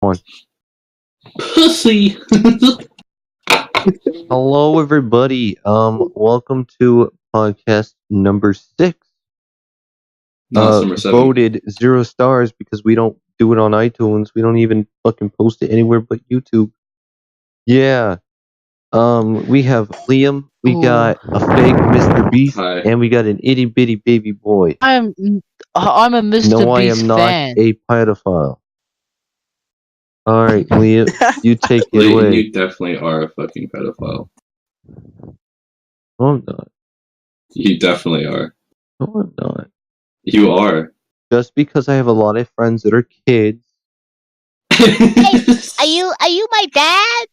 one. Pussy. Hello, everybody. Welcome to podcast number 6. No, it's number 7. Voted 0 stars because we don't do it on iTunes. We don't even fucking post it anywhere but YouTube. Yeah. We have Liam. We got a fake Mr. Beast, Hi. and we got an itty bitty baby boy. I'm a Mr. No, I Beast am not fan. a pedophile. All right, Liam, you take it Lee, away. you definitely are a fucking pedophile. No, I'm not. You definitely are. No, I'm not. You are. Just because I have a lot of friends that are kids. Are you my dad?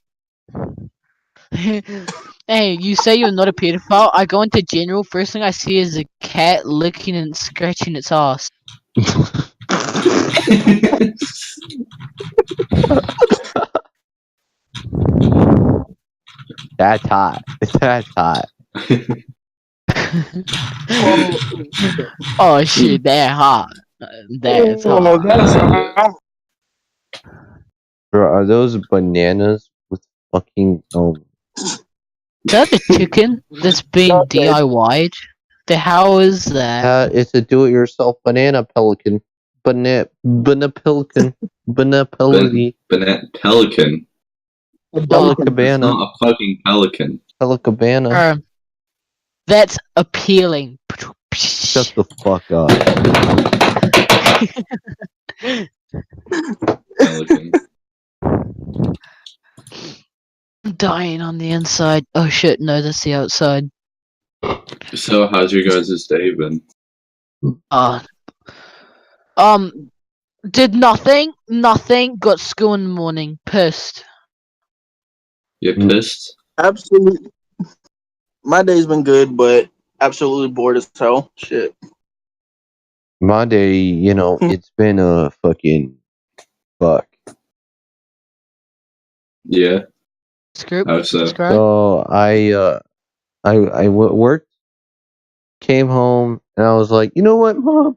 Hey, you say you're not a pedophile. I go into general. First thing I see is a cat licking and scratching its ass. That's hot. That's hot. Oh shit, that hot. That's hot. Bro, are those bananas with fucking Is that a chicken that's being DIY'd? The hell is that? it's a do-it-yourself banana pelican. Banana pelican. Banana pelican. Pelican. It's Pelicabana. not a fucking pelican. Pelicabana. That's appealing. Shut the fuck up. Pelican. I'm dying on the inside. Oh shit, no, that's the outside. So, how's your guys' day been? Did nothing. Got school in the morning. Pissed. You pissed? Absolutely. My day's been good, but absolutely bored as hell. Shit. My day, it's been a fucking fuck. Yeah. Scoop. How so? Subscribe. So I worked, came home, and I was like, you know what, Mom?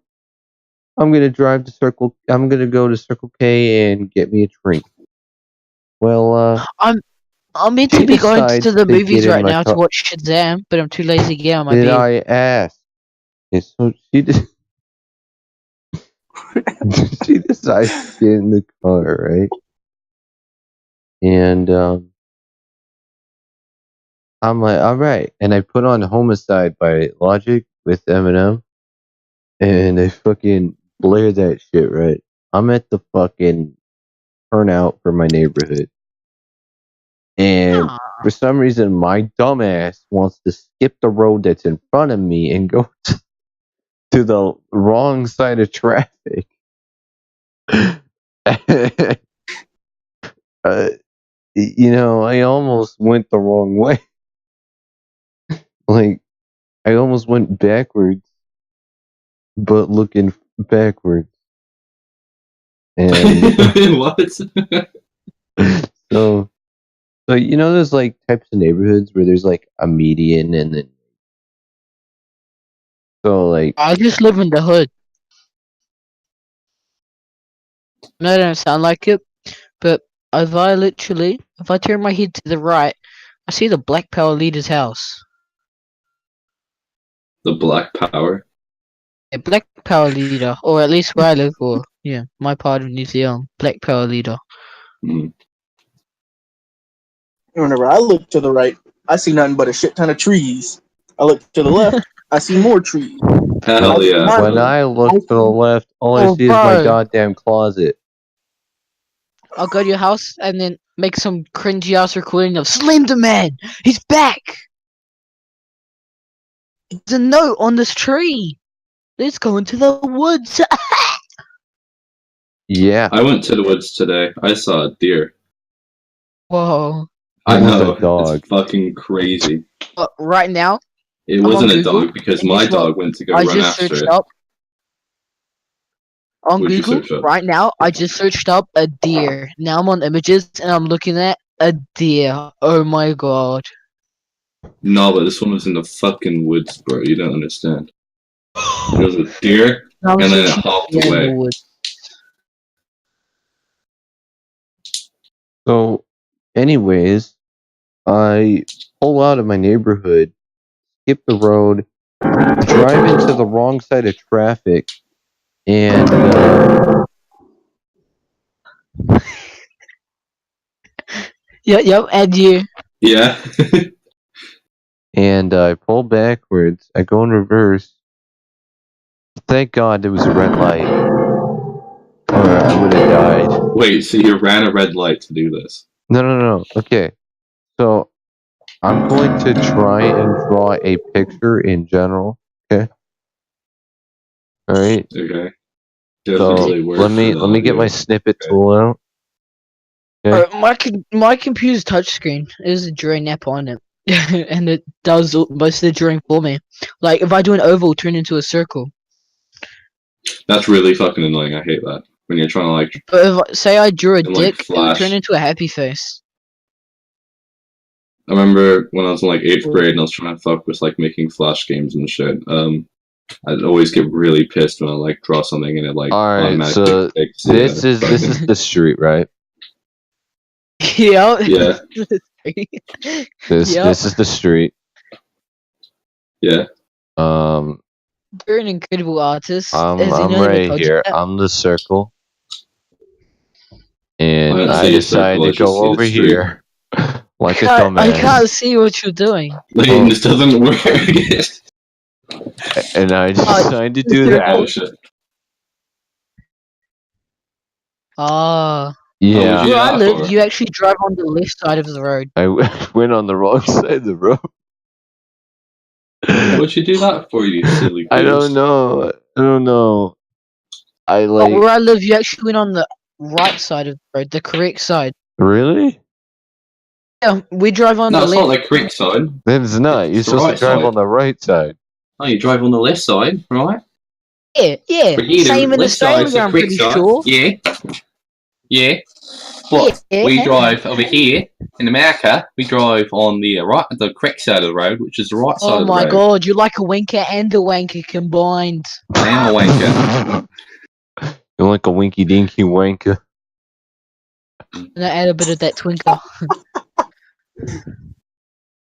I'm gonna go to Circle K and get me a drink. Well, I'm meant she to be going decides to the to movies get in right my now car. to watch Shazam, but I'm too lazy to get on my Did bed. I ask? And so she she decides to get in the car, right? And I'm like, all right. And I put on Homicide by Logic with Eminem, and I fucking blare that shit, right? I'm at the fucking turnout for my neighborhood. And for some reason, my dumbass wants to skip the road that's in front of me and go to the wrong side of traffic. I almost went the wrong way. Like, I almost went backwards, but looking backwards. And What? so there's like types of neighborhoods where there's like a median, and then I just live in the hood. No, that don't sound like it, but if I turn my head to the right, I see the Black Power leader's house. The Black Power? A Black Power leader, or at least where I live, or yeah, my part of New Zealand, Black Power leader. Mm. Whenever I look to the right, I see nothing but a shit ton of trees. I look to the left, I see more trees. Hell yeah. when I look to the left, all I Oh, see is my bro. goddamn closet. I'll go to your house and then make some cringy ass recording of Slender Man. He's back. There's a note on this tree. Let's go into the woods. Yeah. I went to the woods today. I saw a deer. Whoa. I It was know. a dog. It's fucking crazy. Right now, It I'm wasn't on a Google, dog because and my guess what? dog went to go I run just after searched it. up on What'd you Google search up? right now. I just searched up a deer. Now I'm on images and I'm looking at a deer. Oh my god. No, but this one was in the fucking woods, bro. You don't understand. There was a deer, Now I'm and then it searching hopped deer in the away. woods. So, anyways, I pull out of my neighborhood, skip the road, drive into the wrong side of traffic, and Yep, and you. Yeah. I pull backwards. I go in reverse. Thank God there was a red light, or I would have died. Wait, so you ran a red light to do this? No. Okay, so I'm going to try and draw a picture in general. Okay. All right. Okay. So Doesn't really work let me for the get my audio. snippet Okay. tool out. Okay. My computer's touchscreen. There's a drawing app on it, and it does most of the drawing for me. Like if I do an oval, turn into a circle. That's really fucking annoying. I hate that. When you're trying to like But if say I drew a And, like, dick, it would turn Flash. into a happy face. I remember when I was in like 8th grade and I was trying to fuck with like making flash games and shit. I'd always get really pissed when I like draw something and it like All right. automatically So takes this is fucking- the street, right? Yeah. Yeah. This Yep. this is the street. Yeah. You're an incredible artist. I'm as you know, right I told you here. that. I'm the circle, I and don't I see a decide circle, I to just see go the over street. here like a I dumbass, can't see what you're doing. Layton, this doesn't work. and I decide to do circle. that. Oh shit. Ah. Yeah, you- Where I that live, for? you actually drive on the left side of the road. I went on the wrong side of the road. What'd you do that for, you silly I goose? don't know. I don't know. I But like where I live, you actually went on the right side of the road, the correct side. really. Yeah, we drive on No, the it's left. not the correct side. Then it's not. You're It's the supposed right to drive side. on the right side. Oh, you drive on the left side, right? Yeah. But yeah, Same the in left side's Australia, the I'm correct pretty side. sure. Yeah. But Yeah. we drive over here in America. We drive on the the correct side of the road, which is the right side Oh of the my road. god, you're like a wanker and a wanker combined. I am a wanker. You're like a winky dinky wanker. And I add a bit of that twinkle.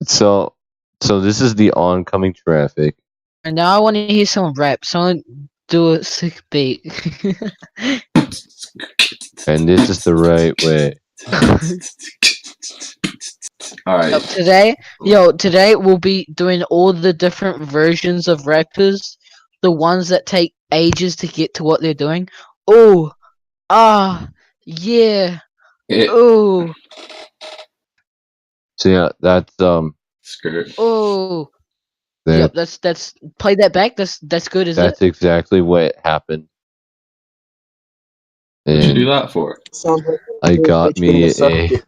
So this is the oncoming traffic. And now I want to hear someone rap. Someone do a sick beat. And this is the right way. All right. Today we'll be doing all the different versions of rappers. The ones that take ages to get to what they're doing. Oh, yeah. It, Oh, So yeah, that's skirt. oh. that, Yep, that's play that back. That's good, is it? that's exactly what happened. What'd you And do that for? Sounds like I got me suck a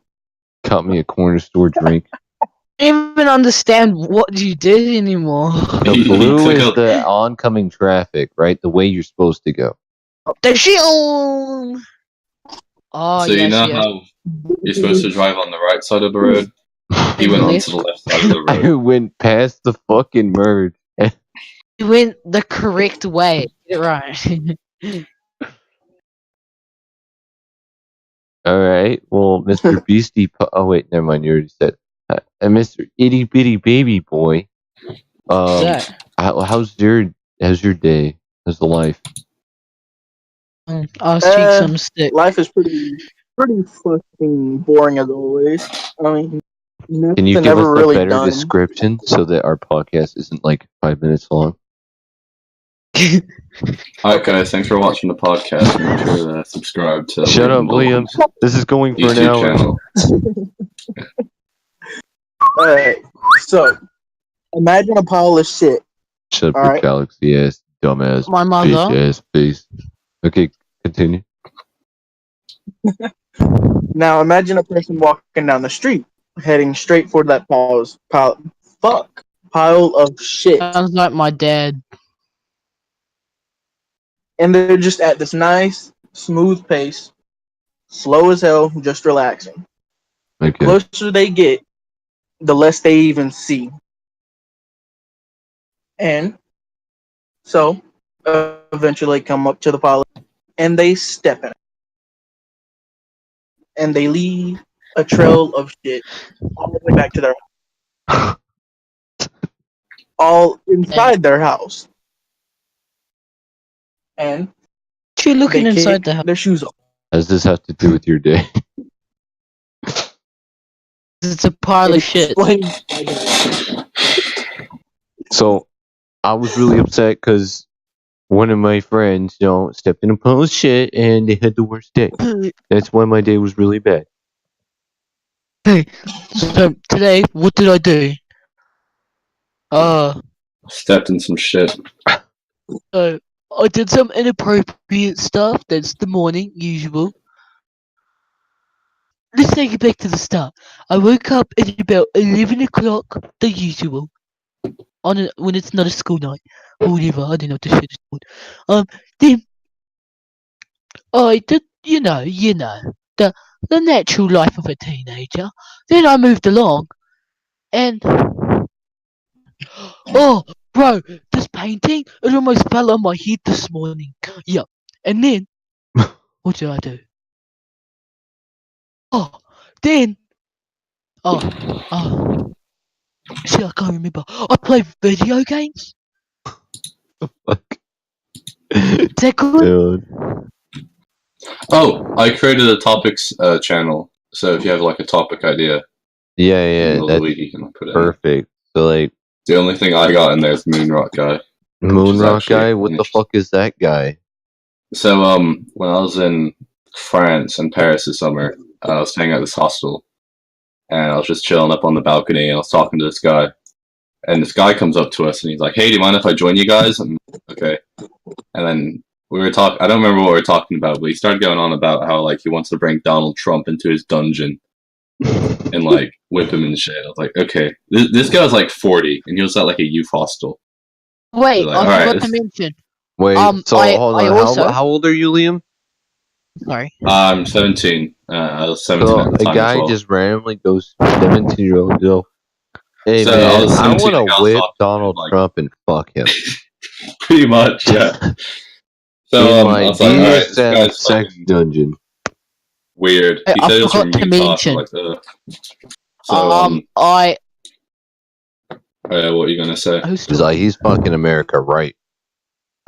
it. corner store drink. I don't even understand what you did anymore. The You blue took is out- the oncoming traffic, right? The way you're supposed to go. The shield. Oh, So yes, you know yes. how you're supposed to drive on the right side of the road? He went onto the left side of the road. I went past the fucking merge. You went the correct way. Get it right. All right. Well, Mr. Beastie. Oh wait, never mind. You already said. Mr. Itty Bitty Baby Boy. What's that? How's your day? How's the life? I'll cheek some stick. Life is pretty fucking boring as always. I mean, Can you nothing give us ever a really better done. description so that our podcast isn't like 5 minutes long? Alright, guys, thanks for watching the podcast. Make sure to subscribe to Shut up, William William. This is going for an YouTube hour. channel. Alright, so imagine a pile of shit. Shut up, All your right. galaxy ass, dumbass, My mother. bitch ass face. Okay, continue. Now imagine a person walking down the street, heading straight for that pile of shit, Sounds like my dad. and they're just at this nice, smooth pace, slow as hell, just relaxing. Okay. Closer they get, the less they even see. And so, eventually come up to the pile and they step in it. And they leave a trail of shit all the way back to their all inside their house. And You looking they inside kick the house? their shoes off. How does this have to do with your day? It's a pile of shit. Explains- So, I was really upset because one of my friends, stepped in a pile of shit and they had the worst day. That's why my day was really bad. Hey, so today, what did I do? Stepped in some shit. I did some inappropriate stuff. That's the morning, usual. Let's take it back to the start. I woke up at about 11 o'clock, the usual. When it's not a school night. Or whatever, I don't know what the shit is called. Then, I did, the natural life of a teenager. Then I moved along, and oh, bro, this painting, it almost fell on my head this morning. Yeah, and then, what did I do? Then, shit, I can't remember. I played video games. Fuck. Is that good? Dude. Oh, I created a topics channel. So if you have like a topic idea, Yeah, in the yeah, middle of the that's week, you can put it in. perfect. So, like, The only thing I got in there is Moonrock Guy. Moonrock actually guy? What the finished. fuck is that guy? So when I was in France and Paris this summer, I was staying at this hostel, and I was just chilling up on the balcony, and I was talking to this guy, and this guy comes up to us, and he's like, "Hey, do you mind if I join you guys?" And okay, and then we were talking. I don't remember what we were talking about, but he started going on about how like he wants to bring Donald Trump into his dungeon and like whip him and shit. I was like, okay, this guy was like 40, and he was at like a youth hostel. Wait, Like, I alright, forgot to this- mention. Wait, so I hold I on. also- How old are you, Liam? Sorry. I'm 17. I was 17 So at the a time guy as well. just randomly goes 17-year-old go, hey So, I man, was I 17 want and I to was whip talking, Donald like- Trump and fuck him. Pretty much, yeah. So In I my was like, alright, this DSM guy's sex fucking dungeon. weird. Hey, He I said he was from forgot to Utah, so I mention. was like, So, what are you gonna say? He's like, he's fucking America right.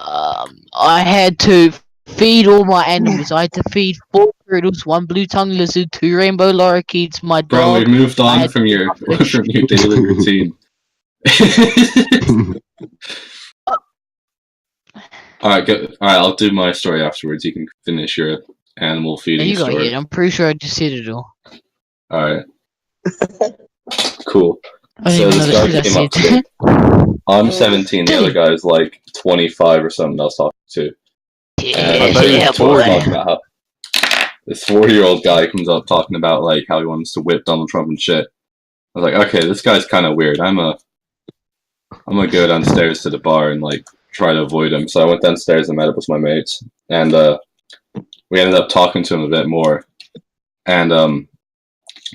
I had to feed all my animals. I had to feed 4 turtles, 1 blue tongue lizard, 2 rainbow lorikeets, my Bro, we dog. moved I on had from your fish. from your daily routine. Alright, Alright, I'll do my story afterwards. You can finish your animal Yeah, feeding you got story. it. I'm pretty sure I just said it all. Alright. Cool. I So don't even know this the guy shit I came up to said. me. I'm 17, the other guy's like 25 or something I was talking to. And I thought he was yeah, bored. boy. talking about how this 4-year-old guy comes up talking about like how he wants to whip Donald Trump and shit. I was like, okay, this guy's kind of weird. I'm gonna go downstairs to the bar and like try to avoid him. So I went downstairs and met up with my mates, and we ended up talking to him a bit more. And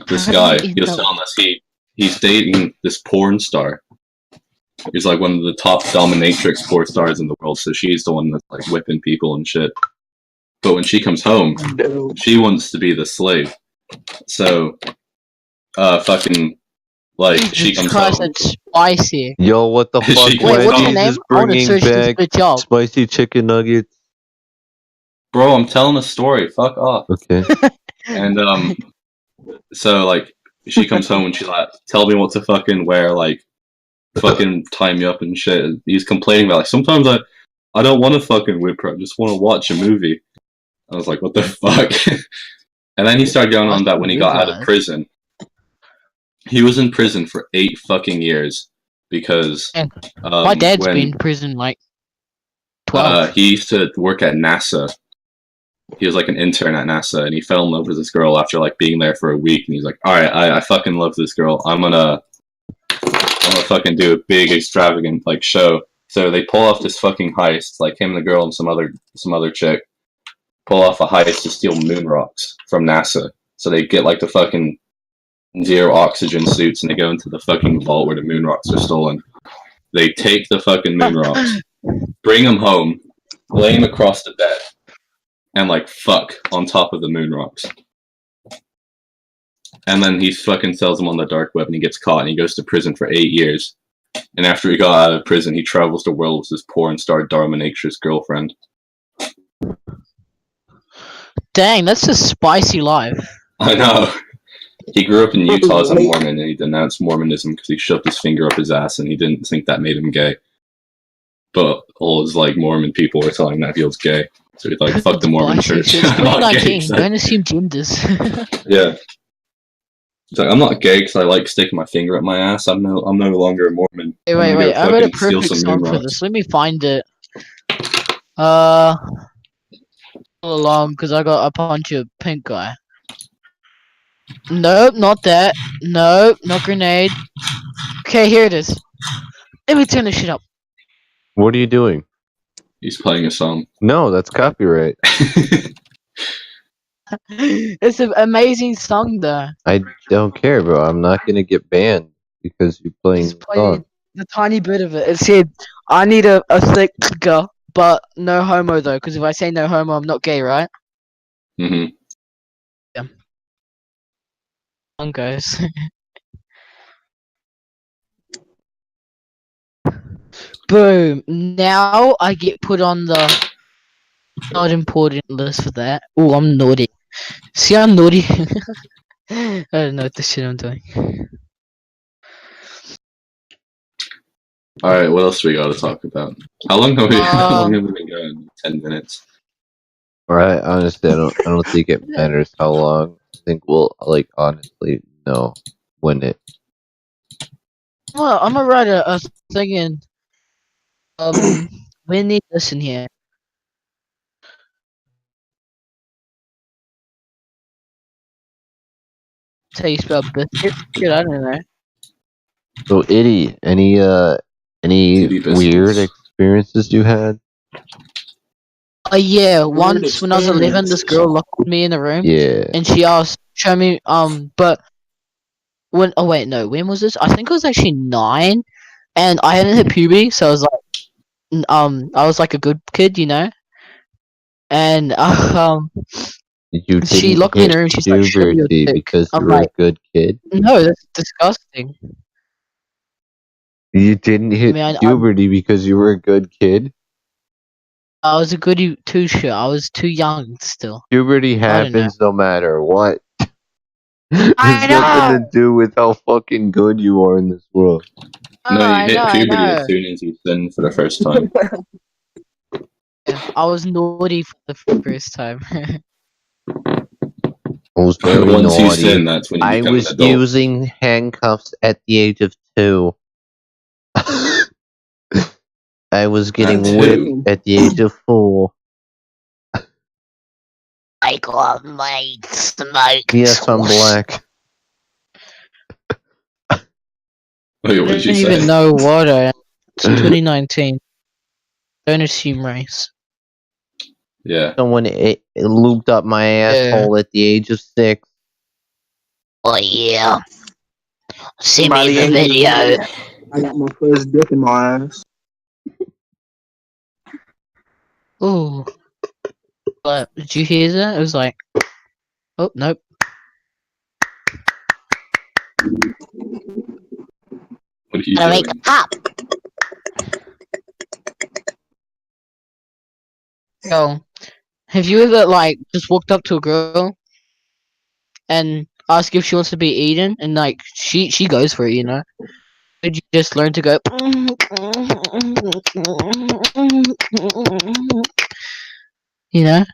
this How did guy, you he was end up- telling us he's dating this porn star. He's like one of the top dominatrix porn stars in the world, so she's the one that's like whipping people and shit. But when she comes home, No. she wants to be the slave. So, fucking, like, she Jesus comes Christ, home. that's spicy. Yo, what the She fuck? comes Wait, what's home. her Wendy's name? is I want to bringing search this back bitch up. spicy chicken nuggets. Bro, I'm telling a story. Fuck off. Okay. And, so, like, she comes home and she, like, tell me what to fucking wear, like, fucking tie me up and shit. He's complaining about, like, sometimes I don't want to fucking whip her. I just want to watch a movie. I was like, what the fuck? And then he started going on about when he got out of prison. He was in prison for 8 fucking years because My dad's when, been in prison like 12. he used to work at NASA. He was like an intern at NASA, and he fell in love with this girl after like being there for a week. And he's like, "All right, I fucking love this girl. I'm gonna fucking do a big extravagant like show." So they pull off this fucking heist, like him and the girl and some other chick pull off a heist to steal moon rocks from NASA. So they get like the fucking zero oxygen suits and they go into the fucking vault where the moon rocks are stolen. They take the fucking moon rocks, bring them home, lay them across the bed, and like fuck on top of the moon rocks. And then he fucking sells them on the dark web, and he gets caught, and he goes to prison for 8 years. And after he got out of prison, he travels the world with his porn star dominatrix girlfriend. Dang, that's a spicy life. I know. He grew up in Utah as a Mormon, and he denounced Mormonism because he shoved his finger up his ass, and he didn't think that made him gay. But all his like Mormon people were telling him that he was gay, so he's like, "Fuck the Mormon church." It's I'm not gay, 2019. 'cause I- Don't assume genders. Yeah. He's like, I'm not gay because I like sticking my finger up my ass. I'm no longer a Mormon. Wait, I'm wait, gonna wait. go I read a fucking steal perfect some song for Nimrods. this. Let me find it. All along, because I got a bunch of pink guy. Nope, not that. Nope, not grenade. Okay, here it is. Let me turn this shit up. What are you doing? He's playing a song. No, that's copyright. It's an amazing song, though. I don't care, bro. I'm not gonna get banned because you're playing Just the played song. the tiny bit of it. It said, I need a thick girl, but no homo, though, because if I say no homo, I'm not gay, right? hmm Song goes. Boom. Now I get put on the not important list for that. Oh, I'm naughty. See, I'm naughty. I don't know what the shit I'm doing. All right, what else we got to talk about? How long have we? How long Um, have we been going? 10 minutes. Right? Honestly, I don't think it matters how long. I think we'll honestly know when it. Well, I'm gonna write a thing in. We need this in here. That's how you spell biscuit? Shit, I don't know. So, Itty, any Titty biscuits. weird experiences you had? Yeah, once when I was 11, this girl locked me in a room. Yeah. And she asked, show me, but when, oh wait, no, when was this? I think I was actually 9, and I hadn't hit puberty, so I was like, I was like a good kid, you know? And, You she didn't locked me in hit a room, she's like, show me your puberty dick. because you I'm were like, a good kid. no, that's disgusting. You didn't hit mean, puberty because you were a good kid. I was a goody two shoe, I was too young still. Puberty I don't know. happens no matter what. I It's nothing to do with how fucking good you are in this world. No, you I hit know, puberty I know. as soon as you sin for the first time. Yeah, I was naughty for the first time. I was very Once you naughty. sin, that's when you I become was an adult. using handcuffs at the age of 2. I was getting At 2? whipped at the age of 4. I got my smoke. Yes, I'm black. Wait, what I did you don't say? even know what I am. It's 2019. Don't assume race. Yeah. Someone looped up my asshole at the age of 6. Oh yeah. Send By me the the end of the video. day, I got my first dick in my ass. Ooh. But did you hear that? It was like, oh nope. What are you Gotta make doing? it pop. Yo, have you ever like just walked up to a girl and ask if she wants to be eaten, and like she goes for it, you know? Did you just learn to go? You know?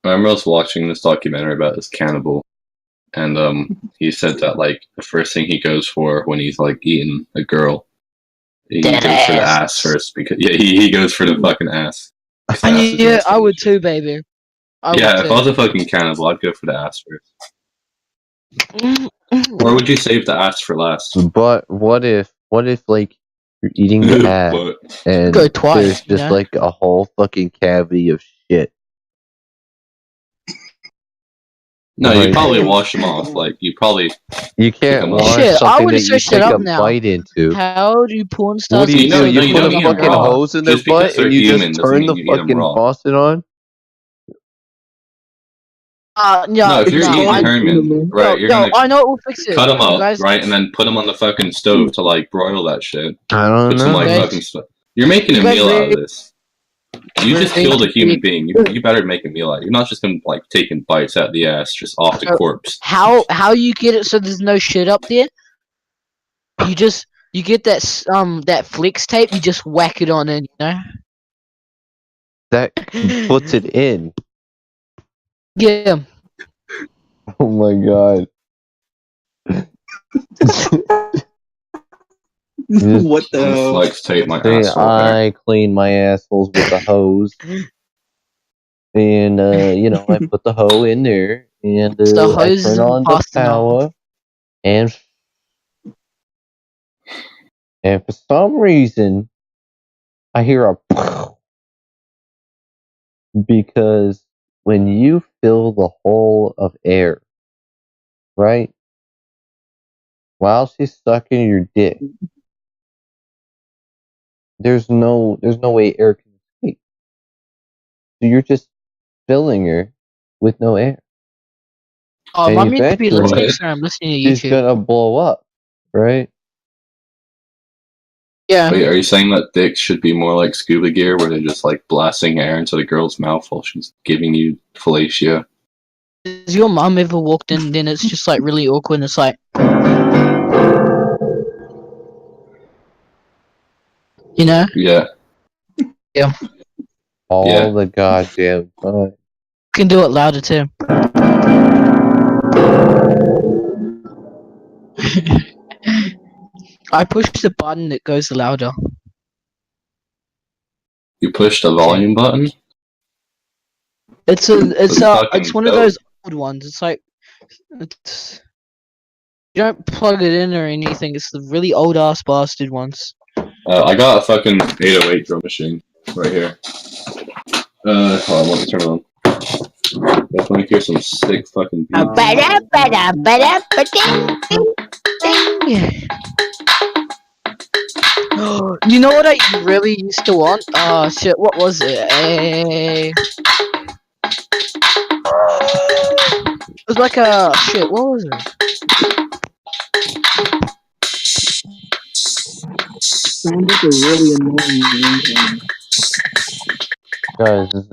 I remember I was watching this documentary about this cannibal, and he said that like the first thing he goes for when he's like eating a girl, he Dead goes for the ass. ass first because yeah, he goes for the fucking ass. 'Cause the I ass is yeah, most I would delicious. too, baby. I Yeah, would if I was a fucking cannibal, I'd go for the ass first. too. Or would you save the ass for last? But what if like you're eating the ass But and Go twice, there's you just know? like a whole fucking cavity of shit? no, Like- you probably wash them off. Like you probably You can't them wash off. Shit, I something would've that you searched it take up a now. bite into. How do porn What stars do you eat do? so You they put don't a eat fucking raw? hose in their Just because butt they're and you human just doesn't turn mean the you eat 'em fucking raw. faucet on? No, if you're eating I- Herman, right, you're gonna I know it will fix it. cut them You up, guys, right, and then put them on the fucking stove to like broil that shit. I don't Put some know. like Guys- fucking stuff. You're making a you guys meal out really- of this. You just killed a human being. You better make a meal out. You're not just gonna like taking bites out the ass just off the corpse. how you get it so there's no shit up there? You get that flex tape. You just whack it on in, you know. That puts it in. Yeah. Oh my god. Just What the hell? Flex tape my say, asshole hair. I clean my assholes with a hose. And, I put the hoe in there. And The I hose turn is on the fast enough. power. And for some reason, I hear a because when you fill the hole of air, right? While she's sucking your dick, there's no way air can escape. So you're just filling her with no air. Oh, And I'm meant to be eventually- listening. Sorry, I'm listening to She's YouTube. gonna blow up, right? Yeah. Wait, are you saying that dicks should be more like scuba gear, where they're just like blasting air into the girl's mouth while she's giving you fellatio? Has your mum ever walked in? Then it's just like really awkward. And it's like, you know. Yeah. All Yeah. the goddamn time. Can do it louder too. I push the button, it goes louder. You push the volume button. It's fucking one of dope. those old ones. It's like, it's, you don't plug it in or anything. It's the really old ass bastard ones. I got a fucking 808 drum machine right here. Hold on, let me turn it on. Definitely hear some sick fucking beats. You know what I really used to want? Shit, what was it? It was like a shit. What was it? Sounds like a really annoying ringtone. Guys, it's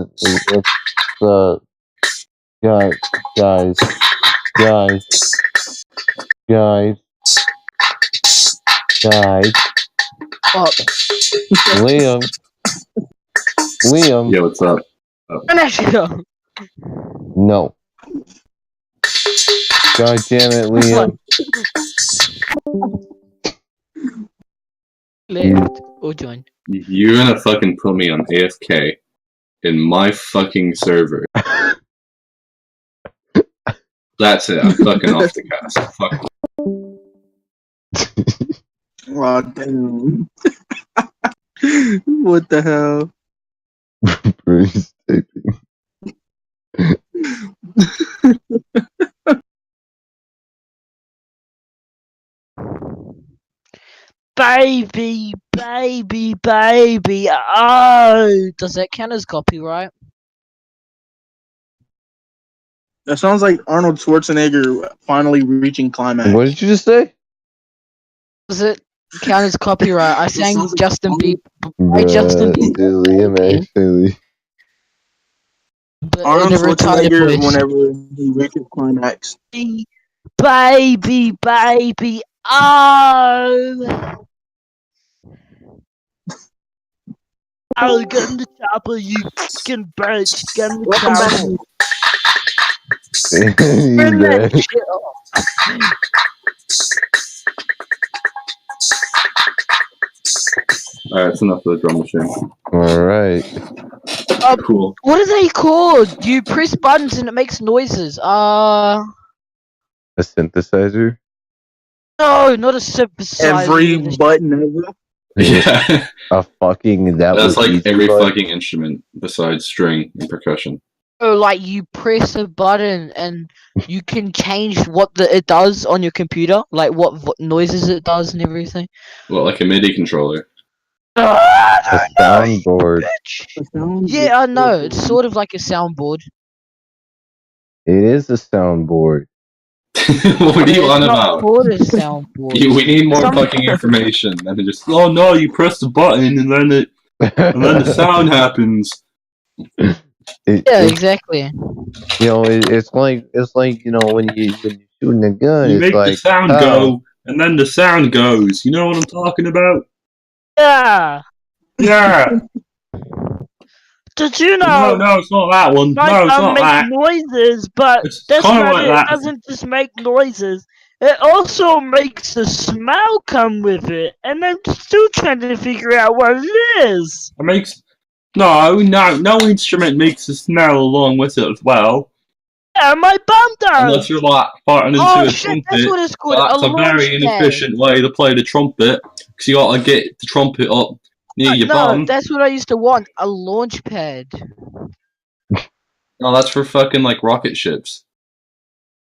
guys. Fuck. Liam. Yeah, what's up? Turn that shit off. No. God damn it, Liam. Left or join. You're gonna fucking put me on AFK in my fucking server. That's it. I'm fucking off the cast. Fuck. Oh, damn. What the hell? Bruce taping. Baby, baby, baby. Oh, does that count as copyright? That sounds like Arnold Schwarzenegger finally reaching climax. What did you just say? Does it count as copyright? I sang sounds like Justin Bieber. By Justin Bruh, Bieber. Liam actually. But in Arnold a retarded Schwarzenegger voice. whenever he reaches climax. Baby, baby, oh! Oh, get in the chopper, you fucking bitch! Get in the Welcome back. chopper! He's Turn that back. shit off. Alright, that's enough of the drum machine. Alright. Cool. What are they called? You press buttons and it makes noises. A synthesizer? No, not a synthesizer. Every button ever. Yeah. A fucking That's was like easy every button? fucking instrument besides string and percussion. Oh, like you press a button and you can change what it does on your computer, like what noises it does and everything. Well, like a MIDI controller. A soundboard. Yeah, I know. It's sort of like a soundboard. It is a soundboard. What are you It's on not about? called a soundboard. We need more Some- fucking information. And then just, oh no, you press the button and then the sound happens. Yeah, exactly. It's like when you're shooting a gun. You It's make like the sound oh, go, and then the sound goes. You know what I'm talking about? Yeah. Yeah. Did you No, know it's not that one. my No, it's gun not makes that. noises, but It's that's kinda not like it. that. It doesn't just make noises. It also makes a smell come with it, and I'm still trying to figure out what it is. It makes no instrument makes a smell along with it as well. Yeah, my bum Unless does. you're like farting into Oh a shit, that's trumpet. what it's called. But that's a launch very pad. inefficient way to play the trumpet, because you gotta get the trumpet up near your No, bum. that's what I used to want. A launch pad. No, that's for fucking like rocket ships.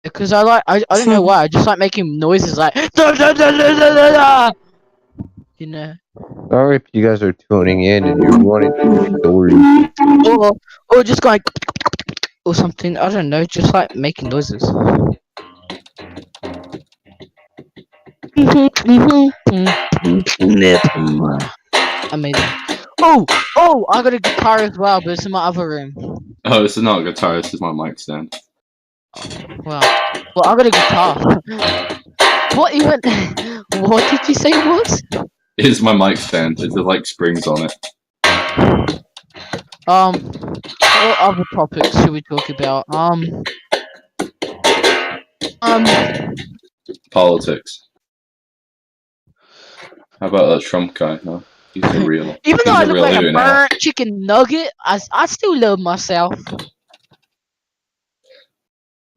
Because I don't know why. I just like making noises like da, da, da, da, da, da, da. You know. sorry if you guys are tuning in and you're wanting to story. Or just going or something. I don't know, just like making noises. Amazing. Oh, I got a guitar as well, but it's in my other room. Oh, this is not a guitar. This is my mic stand. Well, I got a guitar. What even? What did you say it was? It's my mic stand. There's like springs on it. What other topics should we talk about? Politics. How about that Trump guy? No, he's a real. Even though He's I a look real like a leader now. burnt chicken nugget, I still love myself.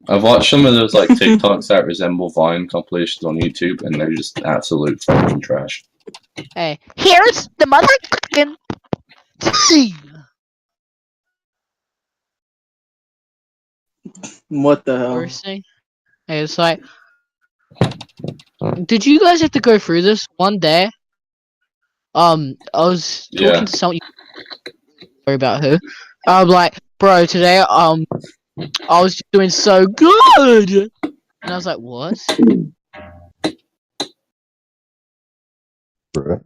I've watched some of those like TikToks that resemble Vine compilations on YouTube, and they're just absolute fucking trash. Hey, here's the motherfucking tea. What the hell? First thing, hey, it's like, did you guys have to go through this one day? I was talking Yeah. to someone. Sorry about who. I'm like, bro, today I was just doing so good, and I was like, what? Bruh.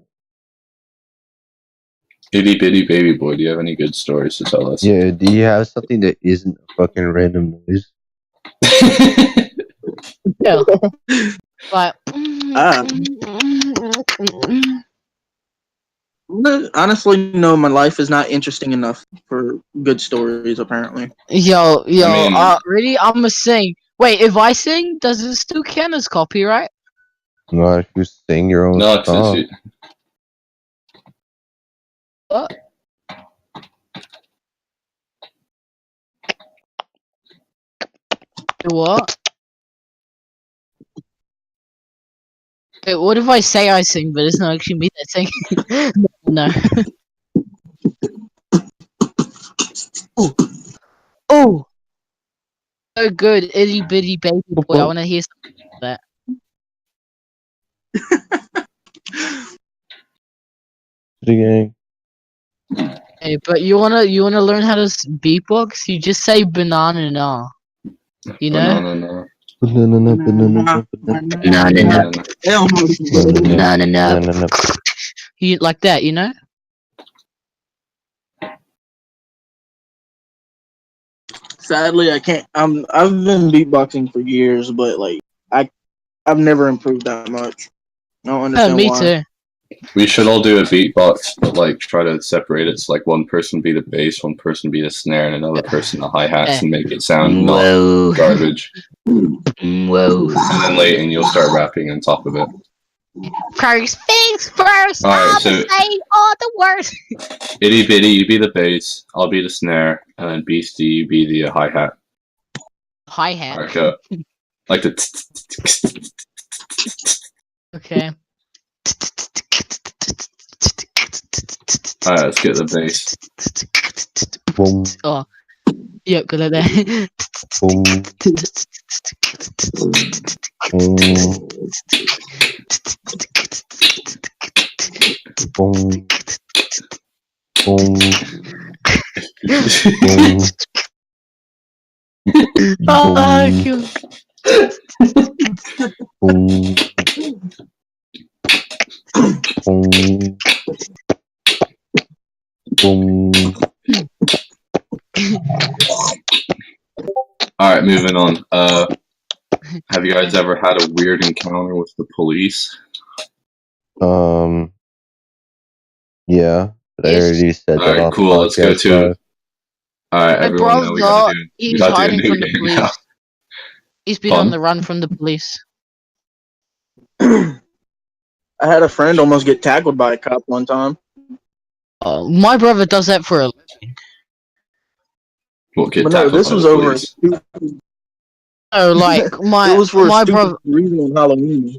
Itty bitty baby boy, do you have any good stories to tell us? Yeah, do you have something that isn't a fucking random noise? Yeah. Like, Honestly, no, my life is not interesting enough for good stories, apparently. yo, I mean- really? I'm gonna sing. Wait, if I sing, does it still count as copyright? Not if you sing your own No, 'cause song. it's- What? What? Wait, what if I say I sing, but it's not actually me that sings? No. Oh, so good, itty bitty baby boy. I want to hear something like that. Again. Hey, but you wanna learn how to beatbox? You just say banana na. You know? No. Banana, banana, banana, No, no, no. Hell no. No, no, no. banana. You like that? You know? Sadly, I can't. I've been beatboxing for years, but like I've never improved that much. I don't understand Me why. too. We should all do a beatbox, but like try to separate it. So like one person be the bass, one person be the snare, and another person the hi hats, and make it sound not Whoa. garbage. Whoa. And then Leighton, you'll start rapping on top of it. First things first, Alright, I'ma so- say all the words. Itty bitty, you be the bass, I'll be the snare, and then Beastie, you be the hi hat. Hi hat. Like the. Okay. Alright, let's get the bass. Boom, Oh. Yep, go like that. boom, boom, boom, boom. Fuck you. Boom. Boom. Boom. Alright, moving on. Have you guys ever had a weird encounter with the police? Yeah, but I Yes. already said that Alright, off cool, let's go podcast to... live. Alright, My everyone, now we brother, we he's gotta do a hiding new from the game police. now. He's been Fun. on the run from the police. I had a friend almost get tackled by a cop one time. My brother does that for a living. We'll get But no, tackled this by was the over. police. Oh, like It my was for a my stupid brother. reason on Halloween.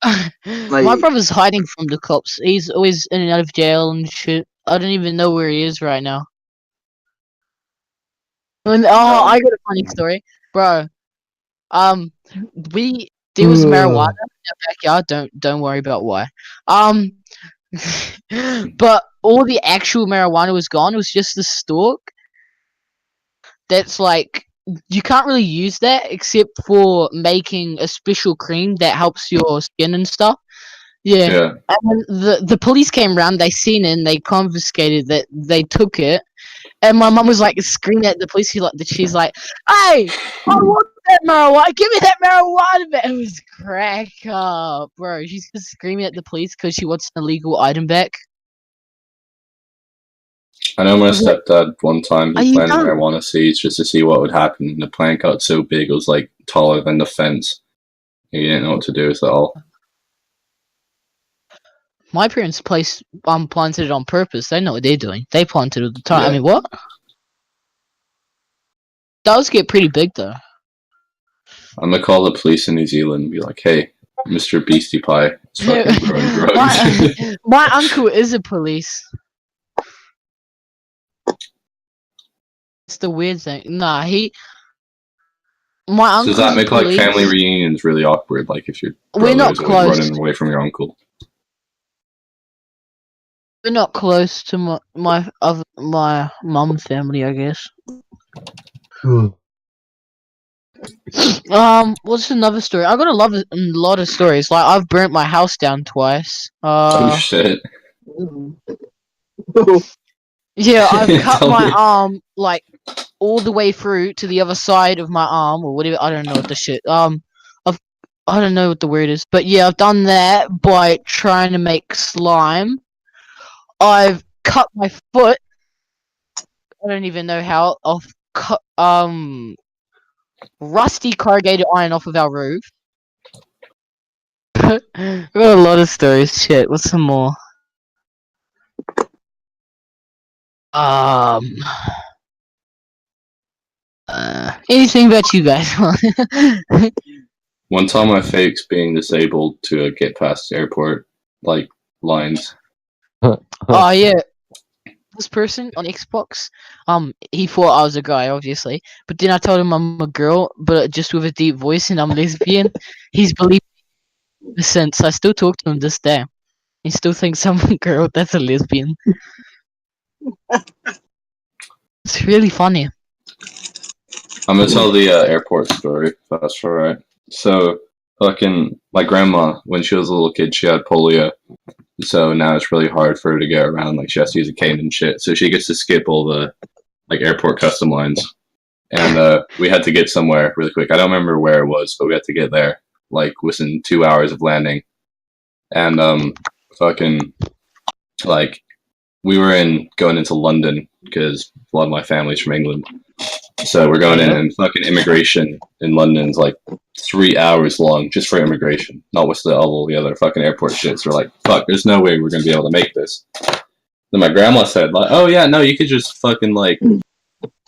My Like- brother's hiding from the cops. He's always in and out of jail and shit. I don't even know where he is right now. I got a funny story, bro. There was marijuana in our backyard. Don't worry about why. But all the actual marijuana was gone. It was just the stalk. That's like you can't really use that except for making a special cream that helps your skin and stuff. Yeah. Yeah. And when the police came around, they seen it and they confiscated that. They took it, and my mum was like screaming at the police. She's like, "Hey, I want that marijuana! Give me that marijuana!" Back. It was crack up, bro. She's just screaming at the police because she wants an illegal item back. I know my stepdad one time Are he you planted done? marijuana seeds just to see what would happen. And the plant got so big it was like taller than the fence. He didn't know what to do with it all. My parents planted it on purpose. They know what they're doing. They planted it at the time. Yeah. I mean, what? Does get pretty big though. I'm gonna call the police in New Zealand and be like, "Hey, Mr. Beastie Pie, it's fucking growing drugs." My uncle is a police. It's the weird thing. Nah, my uncle. Does that make like family reunions really awkward? Like if your We're brother not is always close. running away from your uncle. We're not close to my mum family, I guess. What's another story? I got a lot of stories. Like I've burnt my house down twice. Oh shit! Yeah, I've cut Tell my me. arm like all the way through to the other side of my arm or whatever. I don't know what the shit. I don't know what the word is, but yeah, I've done that by trying to make slime. I've cut my foot. I don't even know how. I've cut rusty corrugated iron off of our roof. I've got a lot of stories. Shit, what's some more? Anything about you guys? One time I faked being disabled to get past airport like lines. Oh yeah, this person on Xbox, he thought I was a guy, obviously, but then I told him I'm a girl, but just with a deep voice, and I'm lesbian. He's believed me since. I still talk to him this day. He still thinks I'm a girl. That's a lesbian. It's really funny. I'm gonna tell the airport story. If that's alright. So, fucking my grandma, when she was a little kid, she had polio. So now it's really hard for her to get around. Like she has to use a cane and shit. So she gets to skip all the like airport custom lines. And we had to get somewhere really quick. I don't remember where it was, but we had to get there like within 2 hours of landing. And fucking like we were going into London because a lot of my family's from England. So we're going in, and fucking immigration in London's like 3 hours long just for immigration, not with all the other fucking airport shit. So we're like, fuck, there's no way we're gonna be able to make this. Then my grandma said, like, oh yeah, no, you could just fucking like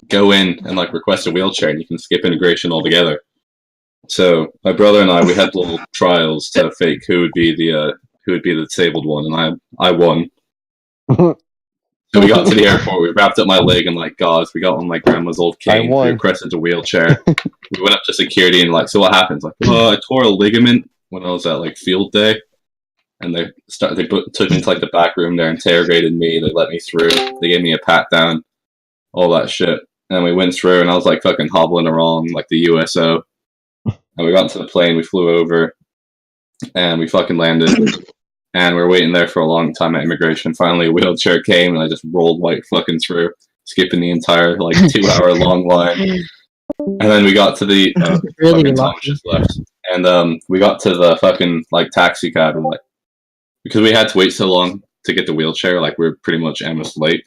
go in and like request a wheelchair, and you can skip immigration altogether. So my brother and I, we had little trials to fake who would be the disabled one, and I won. So we got to the airport, we wrapped up my leg in like gauze, we got on my grandma's old cane, we requested a wheelchair. We went up to security and like, so what happens? Like, oh, I tore a ligament when I was at like field day. And they took me into like the back room there, interrogated me, they let me through, they gave me a pat down, all that shit. And we went through, and I was like fucking hobbling along like the USO. And we got into the plane, we flew over, and we fucking landed. And we were waiting there for a long time at immigration. Finally, a wheelchair came, and I just rolled right fucking through, skipping the entire like 2-hour long line. And then we got to the Really fucking Thomas lucky. just left, and we got to the fucking like taxi cab, and like because we had to wait so long to get the wheelchair, like we were pretty much almost late.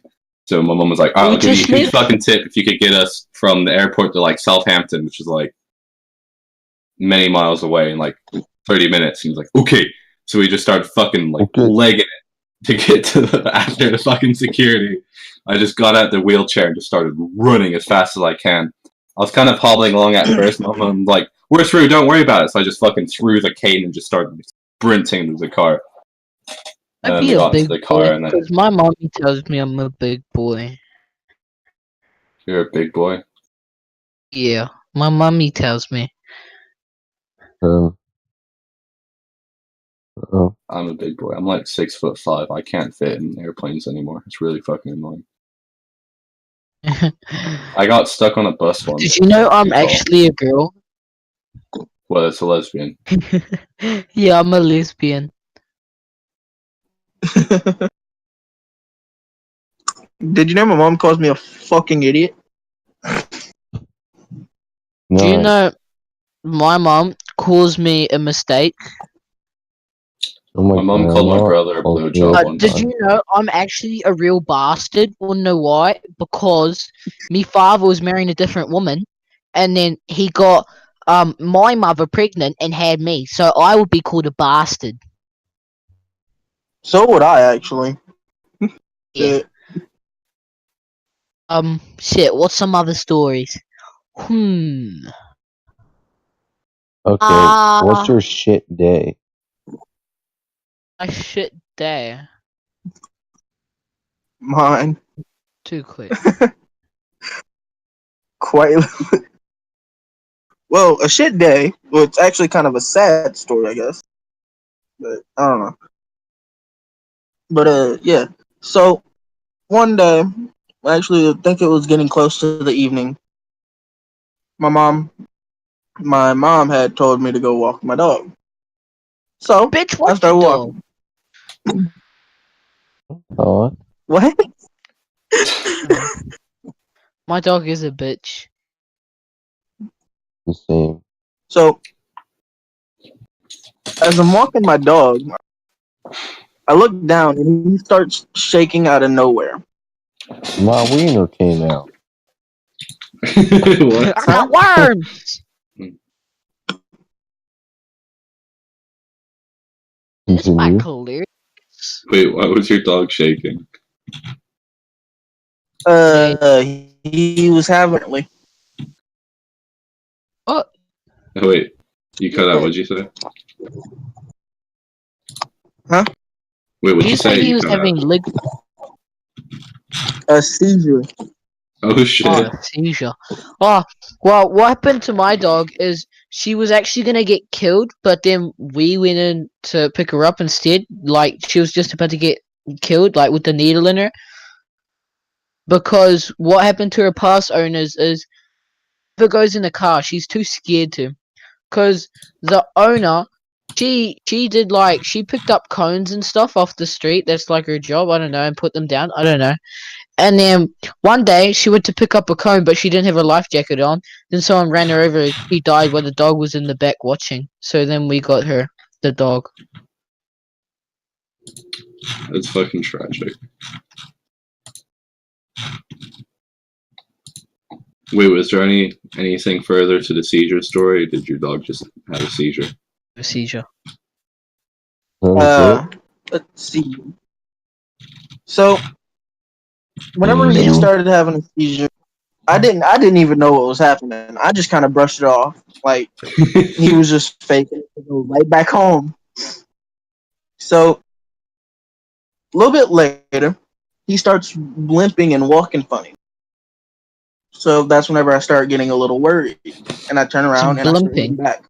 So my mom was like, "I'll give you a huge fucking tip if you could get us from the airport to like Southampton, which is like many miles away in like 30 minutes." And he was like, "Okay." So we just started fucking like legging it to get to after the fucking security. I just got out the wheelchair and just started running as fast as I can. I was kind of hobbling along at first. My mom was like, "We're through, don't worry about it." So I just fucking threw the cane and just started sprinting to the car. And I'd then be we a got to big the car, boy and then because my mommy tells me I'm a big boy. you're a big boy. Yeah, my mommy tells me. Oh. I'm a big boy. I'm like 6'5". I can't fit in airplanes anymore. It's really fucking annoying. I got stuck on a bus once. Did you know I'm That's all. actually a girl? Well, it's a lesbian. Yeah, I'm a lesbian. Did you know my mom calls me a fucking idiot? Do you Nice. know my mom calls me a mistake? Oh My mom called my brother a blowjob one Did time. you know I'm actually a real bastard? Wanna know why? Because me father was marrying a different woman, and then he got my mother pregnant and had me, so I would be called a bastard. So would I actually. Yeah. Shit. What's some other stories? Okay, Ah. what's your shit day? A shit day. Mine. Too quick. Quite. Well, a shit day. Well, it's actually kind of a sad story, I guess. But I don't know. But yeah. So one day, actually, I think it was getting close to the evening. My mom had told me to go walk my dog. So Bitch, I what's started your walking. dog? Oh, What? My dog is a bitch. the same. So as I'm walking my dog, I look down and he starts shaking out of nowhere. My wiener came out. What? I got worms. It's my Continue. clear. Wait, why was your dog shaking? He was having. Oh, wait, you cut out. What'd you say? Huh? Wait, what'd You you say? say he You was cut having out. a seizure. Oh shit! Oh, seizure. Oh, well, what happened to my dog is she was actually gonna get killed, but then we went in to pick her up instead. Like she was just about to get killed, like with the needle in her. Because what happened to her past owners is, if it goes in the car, she's too scared to. Cause the owner, she did like she picked up cones and stuff off the street. That's like her job. I don't know, and put them down. I don't know. And then one day she went to pick up a cone, but she didn't have her life jacket on. Then someone ran her over. She died while the dog was in the back watching. So then we got her, the dog. That's fucking tragic. Wait, was there anything further to the seizure story? Or did your dog just have a seizure? A seizure. That was it? Let's see. So whenever he started having a seizure, I didn't even know what was happening. I just kind of brushed it off, like he was just faking it to go right back home. So a little bit later, he starts limping and walking funny. So that's whenever I start getting a little worried, and I turn around and I start looking back.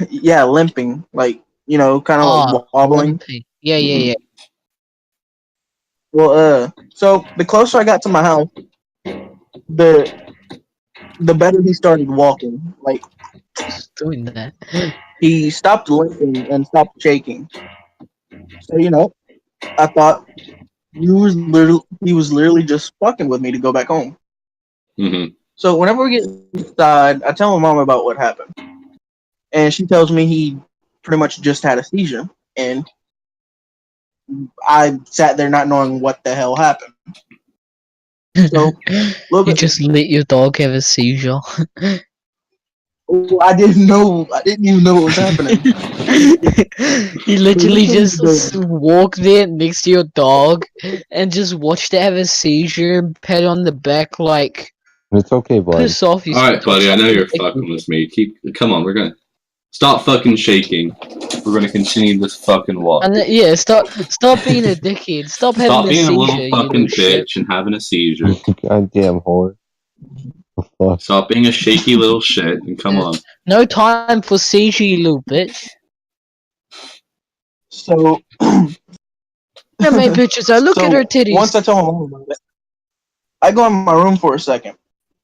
Yeah, limping, like kind of like wobbling. Limping. Yeah. Well, so the closer I got to my house, the better he started walking. Like Just doing that. he stopped limping and stopped shaking. So I thought he was literally just fucking with me to go back home. Hmm. So whenever we get inside, I tell my mom about what happened, and she tells me he pretty much just had a seizure, and I sat there not knowing what the hell happened. So little You bit, just let your dog have a seizure. I didn't even know what was happening. You literally So this just is walk there next to your dog and just watch it have a seizure and pat on the back like It's okay, bud. piss off. You Alright, buddy, I know you're fucking fucking with me. Come on, we're gonna stop fucking shaking. We're gonna continue this fucking walk. And yeah, stop being a dickhead. Stop having Stop a being a seizure, little you fucking little shit. bitch and having a seizure. Goddamn whore. The fuck? Stop being a shaky little shit and come on. No time for seizure, you little bitch. so. How many pictures? I look So, at her titties. Once I tell my mom about it, I go in my room for a second.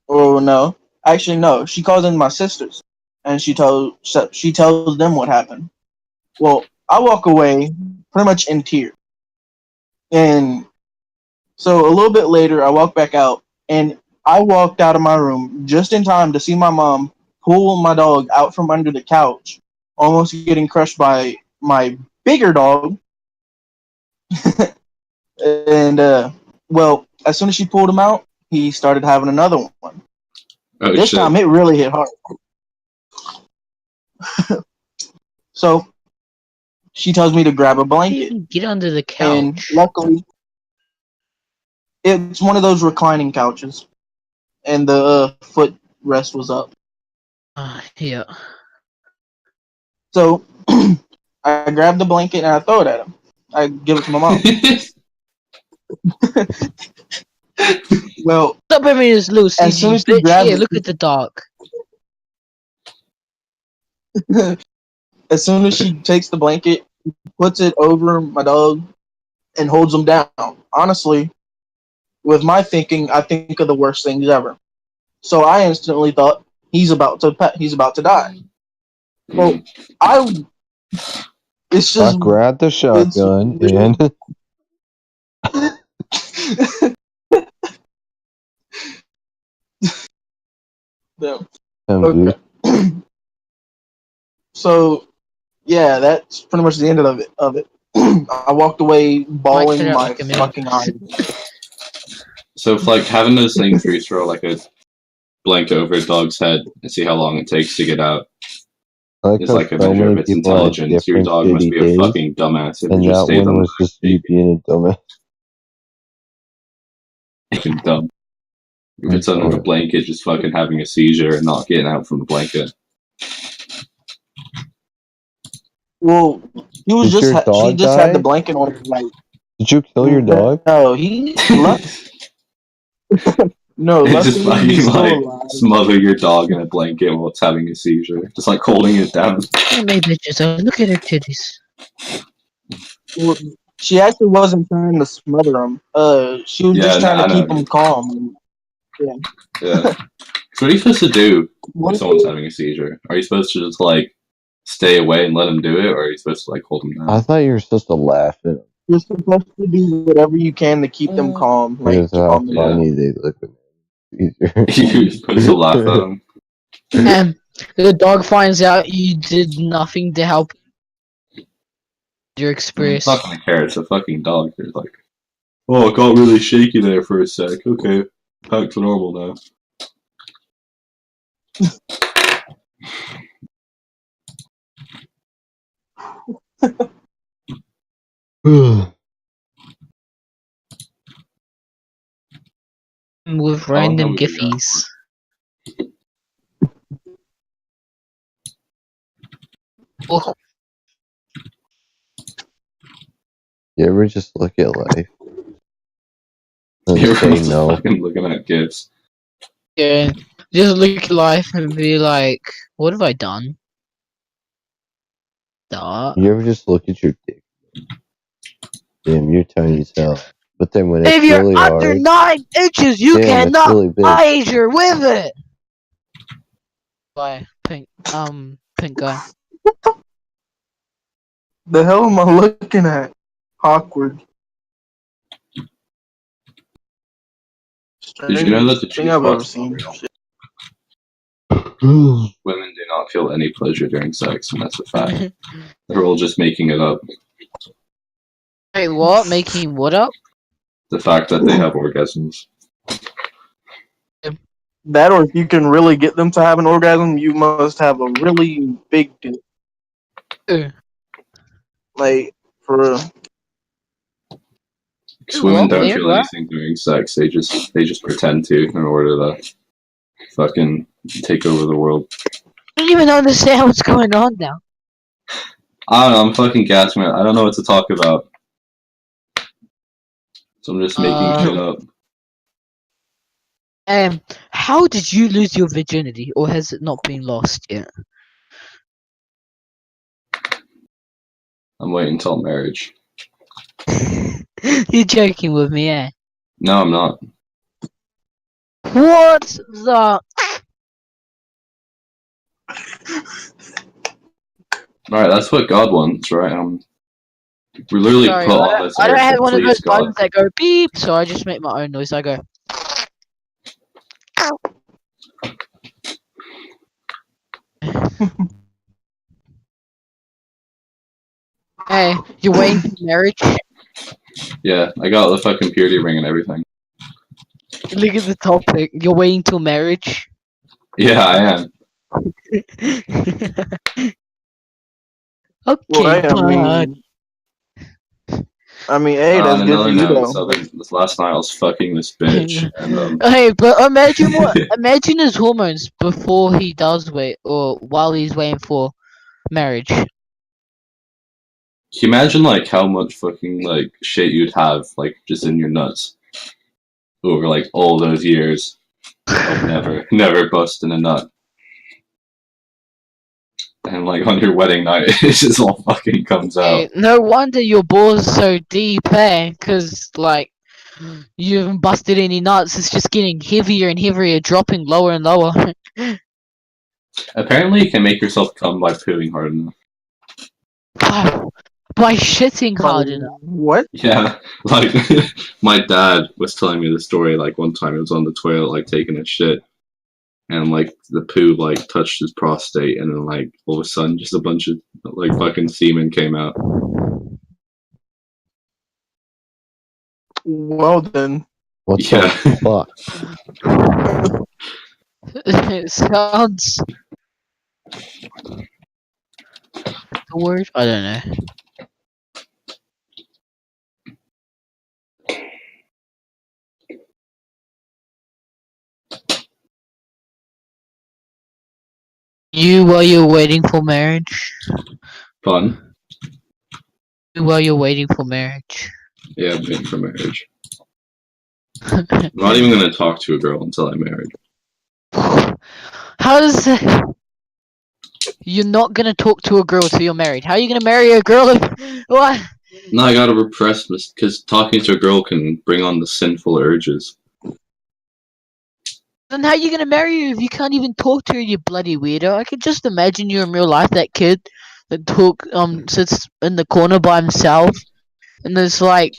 Oh no, actually no. She calls in my sisters, and she tells them what happened. Well, I walk away pretty much in tears, and so a little bit later, I walk back out, and I walked out of my room just in time to see my mom pull my dog out from under the couch, almost getting crushed by my bigger dog. And well, as soon as she pulled him out, he started having another one. Oh This shit. time it really hit hard. So she tells me to grab a blanket, Get under the and couch. luckily, it's one of those reclining couches, and the footrest was up. Yeah. So I grab the blanket and I throw it at him. I give it to my mom. Well, Stop having this little as soon CG as she bitch. grabs Yeah, it, look at the dog. as soon as she takes the blanket, puts it over my dog, and holds him down. Honestly, with my thinking, I think of the worst things ever. So I instantly thought he's about to die. Well, it's I just grabbed the shotgun it's- and Yeah. dude. Okay. So yeah, that's pretty much the end of it. I walked away bawling cut out my like a minute. fucking eyes. So if like having those things where you throw like a blanket over a dog's head and see how long it takes to get out I like is how like a so measure of many its people have intelligence. Your different dog must shitty be a days, fucking dumbass if and it just that stays one on was just you being a dumbass. fucking dumb. If it's under a blanket, just fucking having a seizure and not getting out from the blanket. Well, he was Did just your she dog just had the die? blanket on his like. Did you kill your dog? No, he no. You just Luckily, he's fucking still like alive. smother your dog in a blanket while it's having a seizure, just like holding it down. How many bitches? Look at her titties. Well, she actually wasn't trying to smother him. She was just trying to keep him calm. Yeah. So what are you supposed to do What if someone's having a seizure? Are you supposed to just like stay away and let them do it, or are you supposed to like hold them down? I thought you were supposed to laugh at them. You're supposed to do whatever you can to keep them calm. Like, Because how calm them down. funny they look when they're You're supposed to laugh at them. The dog finds out you did nothing to help your express. Fucking care, it's a fucking dog. You're like, oh, it got really shaky there for a sec. Okay, back to normal now. With How long random have we been going giffies. Oh, You ever just look at life and You're say no? fucking looking at gifts. yeah. Just look at life and be like, what have I done? Duh. You ever just look at your dick? Damn, you're tiny as hell. But then when it's If you're really under hard, 9 inches, you damn, it's cannot really big. measure with it. Why? Pink guy. The hell am I looking at? Awkward. Did you know that the Strangest thing I've ever G-spot's seen. not real? Women do not feel any pleasure during sex, and that's a fact. They're all just making it up. Wait, what? Making what up? The fact that they have orgasms. That, or if you can really get them to have an orgasm, you must have a really big dick. Like, for real. Because women What? don't Wait, feel what? anything during sex. They just pretend to in order to fucking take over the world. I don't even understand what's going on now. I don't know. I'm fucking gassing it. I don't know what to talk about. So I'm just making shit up. How did you lose your virginity, or has it not been lost yet? I'm waiting until marriage. You're joking with me, eh? No, I'm not. What the? Alright, that's what God wants, right? We're literally Sorry, put on this I don't earth have to one of please those God. buttons that go beep, so I just make my own noise. I go. Hey, you're waiting for marriage? Yeah, I got the fucking purity ring and everything. Look at the topic. You're waiting till marriage? Yeah, I am. Okay, Well, fine. I mean, hey, that's On good for another you, note, though. so this last night I was fucking this bitch, and Hey, but imagine his hormones before he does wait, or while he's waiting for marriage. can you imagine like how much fucking like shit you'd have like just in your nuts over like all those years of never busting a nut, and like on your wedding night it just all fucking comes out. Hey, no wonder your balls so deep, eh? Cause like you haven't busted any nuts. It's just getting heavier and heavier, dropping lower and lower. Apparently, you can make yourself come by pooing hard enough. Wow. By shitting hard enough. What? Yeah, like my dad was telling me the story. Like one time, he was on the toilet, like taking a shit, and like the poo like touched his prostate, and then like all of a sudden, just a bunch of like fucking semen came out. Well, then. What Yeah. the fuck? It sounds. The word? I don't know. While you're waiting for marriage? Fun. While you're waiting for marriage? Yeah, I'm waiting for marriage. I'm not even gonna talk to a girl until I'm married. How does that... You're not gonna talk to a girl till you're married. How are you gonna marry a girl if... What? No, I gotta repress this because talking to a girl can bring on the sinful urges. Then how are you gonna marry her if you can't even talk to her, you bloody weirdo? I could just imagine you in real life, that kid that sits in the corner by himself, and there's like,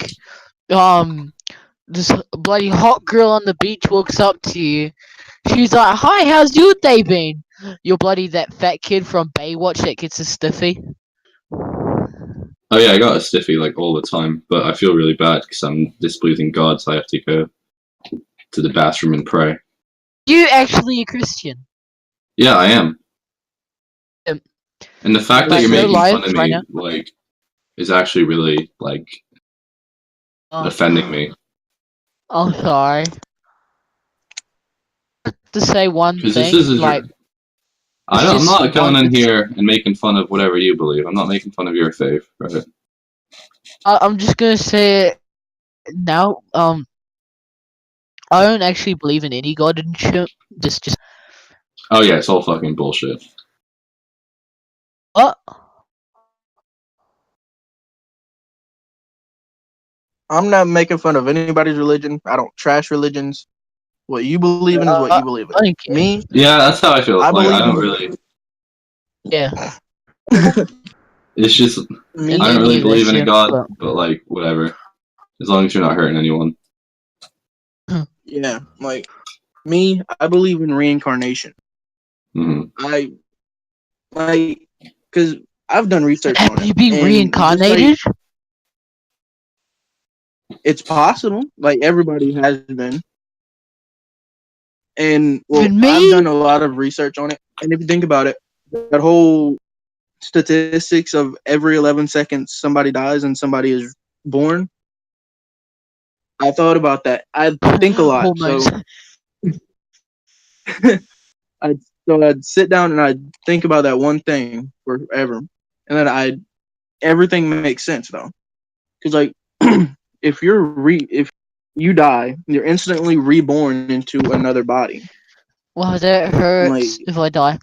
this bloody hot girl on the beach walks up to you. She's like, "Hi, how's your day been?" You're bloody that fat kid from Baywatch that gets a stiffy. Oh yeah, I got a stiffy like all the time, but I feel really bad because I'm displeasing God, so I have to go to the bathroom and pray. You actually a Christian? Yeah, I am. Um, And the fact that like, you're no making lies fun of right me, now. like, is actually really like offending me. I'm sorry. To say one Because thing, this is like, I'm just not coming in wanted- here and making fun of whatever you believe. I'm not making fun of your faith, right? I'm just gonna say it now. I don't actually believe in any god and shit. Just Oh yeah, it's all fucking bullshit. what? I'm not making fun of anybody's religion. I don't trash religions. What you believe in is what you believe I in. don't care. Me, Yeah, that's how I feel. I Like I believe don't in- really. Yeah. It's just me, And I don't then really you believe in a listen, god, but like whatever, as long as you're not hurting anyone. yeah, like me, I believe in reincarnation. Hmm. I like because I've done research on Have it. you been and just, reincarnated? like, it's possible. Like everybody has been. And well, Even me? I've done a lot of research on it. And if you think about it, that whole statistics of every 11 seconds somebody dies and somebody is born. I thought about that. I think a lot. Hormones. I'd sit down and I'd think about that one thing forever. And then everything makes sense though. Cuz like if you die, you're instantly reborn into another body. Well, that hurts Like if I die.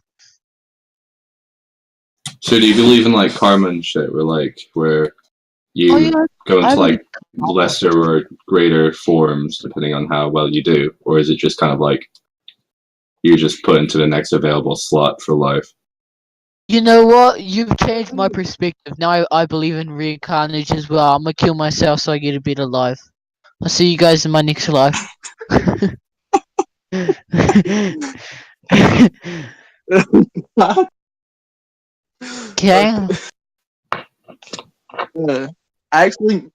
So do you believe in like karma and shit, where you Oh, yeah. go I into believe like lesser or greater forms depending on how well you do, or is it just kind of like you're just put into the next available slot for life? You know what? You've changed my perspective. Now I believe in reincarnation as well. I'm gonna kill myself so I get a bit alive. I'll see you guys in my next life. Okay. actually,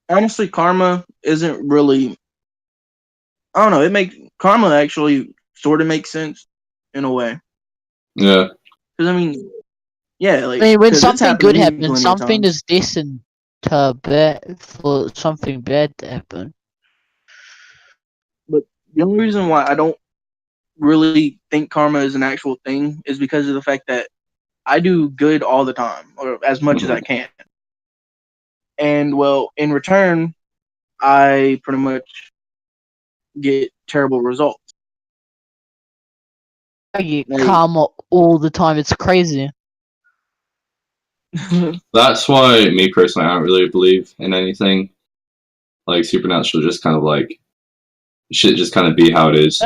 honestly, karma isn't really. I don't know. Karma actually sort of makes sense in a way. Yeah. Because I mean, yeah, like I mean, when 'cause it's something happened good to me happens, plenty of something times. is destined to for something bad to happen. But the only reason why I don't really think karma is an actual thing is because of the fact that I do good all the time, or as much as I can. And well, in return, I pretty much get terrible results. I get Like, karma all the time. It's crazy. That's why me personally, I don't really believe in anything like supernatural. Just kind of like shit, just kind of be how it is.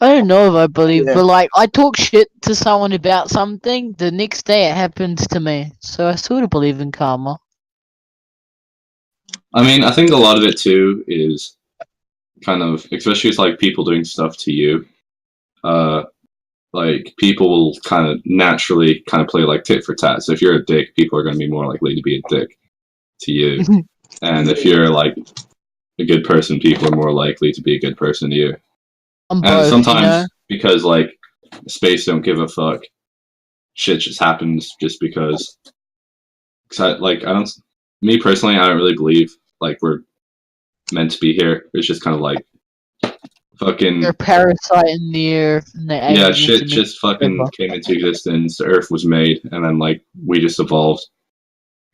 I don't know if I believe, Yeah. but like I talk shit to someone about something, the next day it happens to me. So I sort of believe in karma. I mean, I think a lot of it too is kind of, especially with like people doing stuff to you. Like people will kind of naturally kind of play like tit for tat. So if you're a dick, people are going to be more likely to be a dick to you. And if you're like a good person, people are more likely to be a good person to you. I'm And both, sometimes you know? because like space don't give a fuck, shit just happens just because. Cause I don't. Me personally, I don't really believe like we're meant to be here. It's just kind of like fucking You're a parasite in the earth and the yeah, aliens shit and just fucking whatever. came into existence. The Earth was made, and then like we just evolved.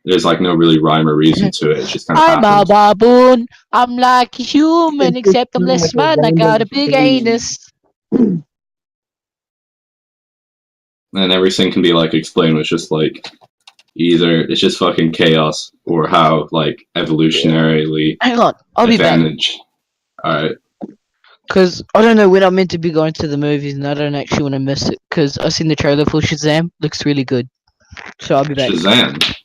There's like no really rhyme or reason to it. It's just kind of I'm a happens. baboon. I'm like a human, except I'm less smart. I got a big anus. And everything can be like explained with just like either it's just fucking chaos or how like evolutionarily Hang on, I'll be back. advantage. Alright. Because I don't know when I'm meant to be going to the movies and I don't actually want to miss it. Because I've seen the trailer for Shazam. Looks really good. So I'll be back. Shazam.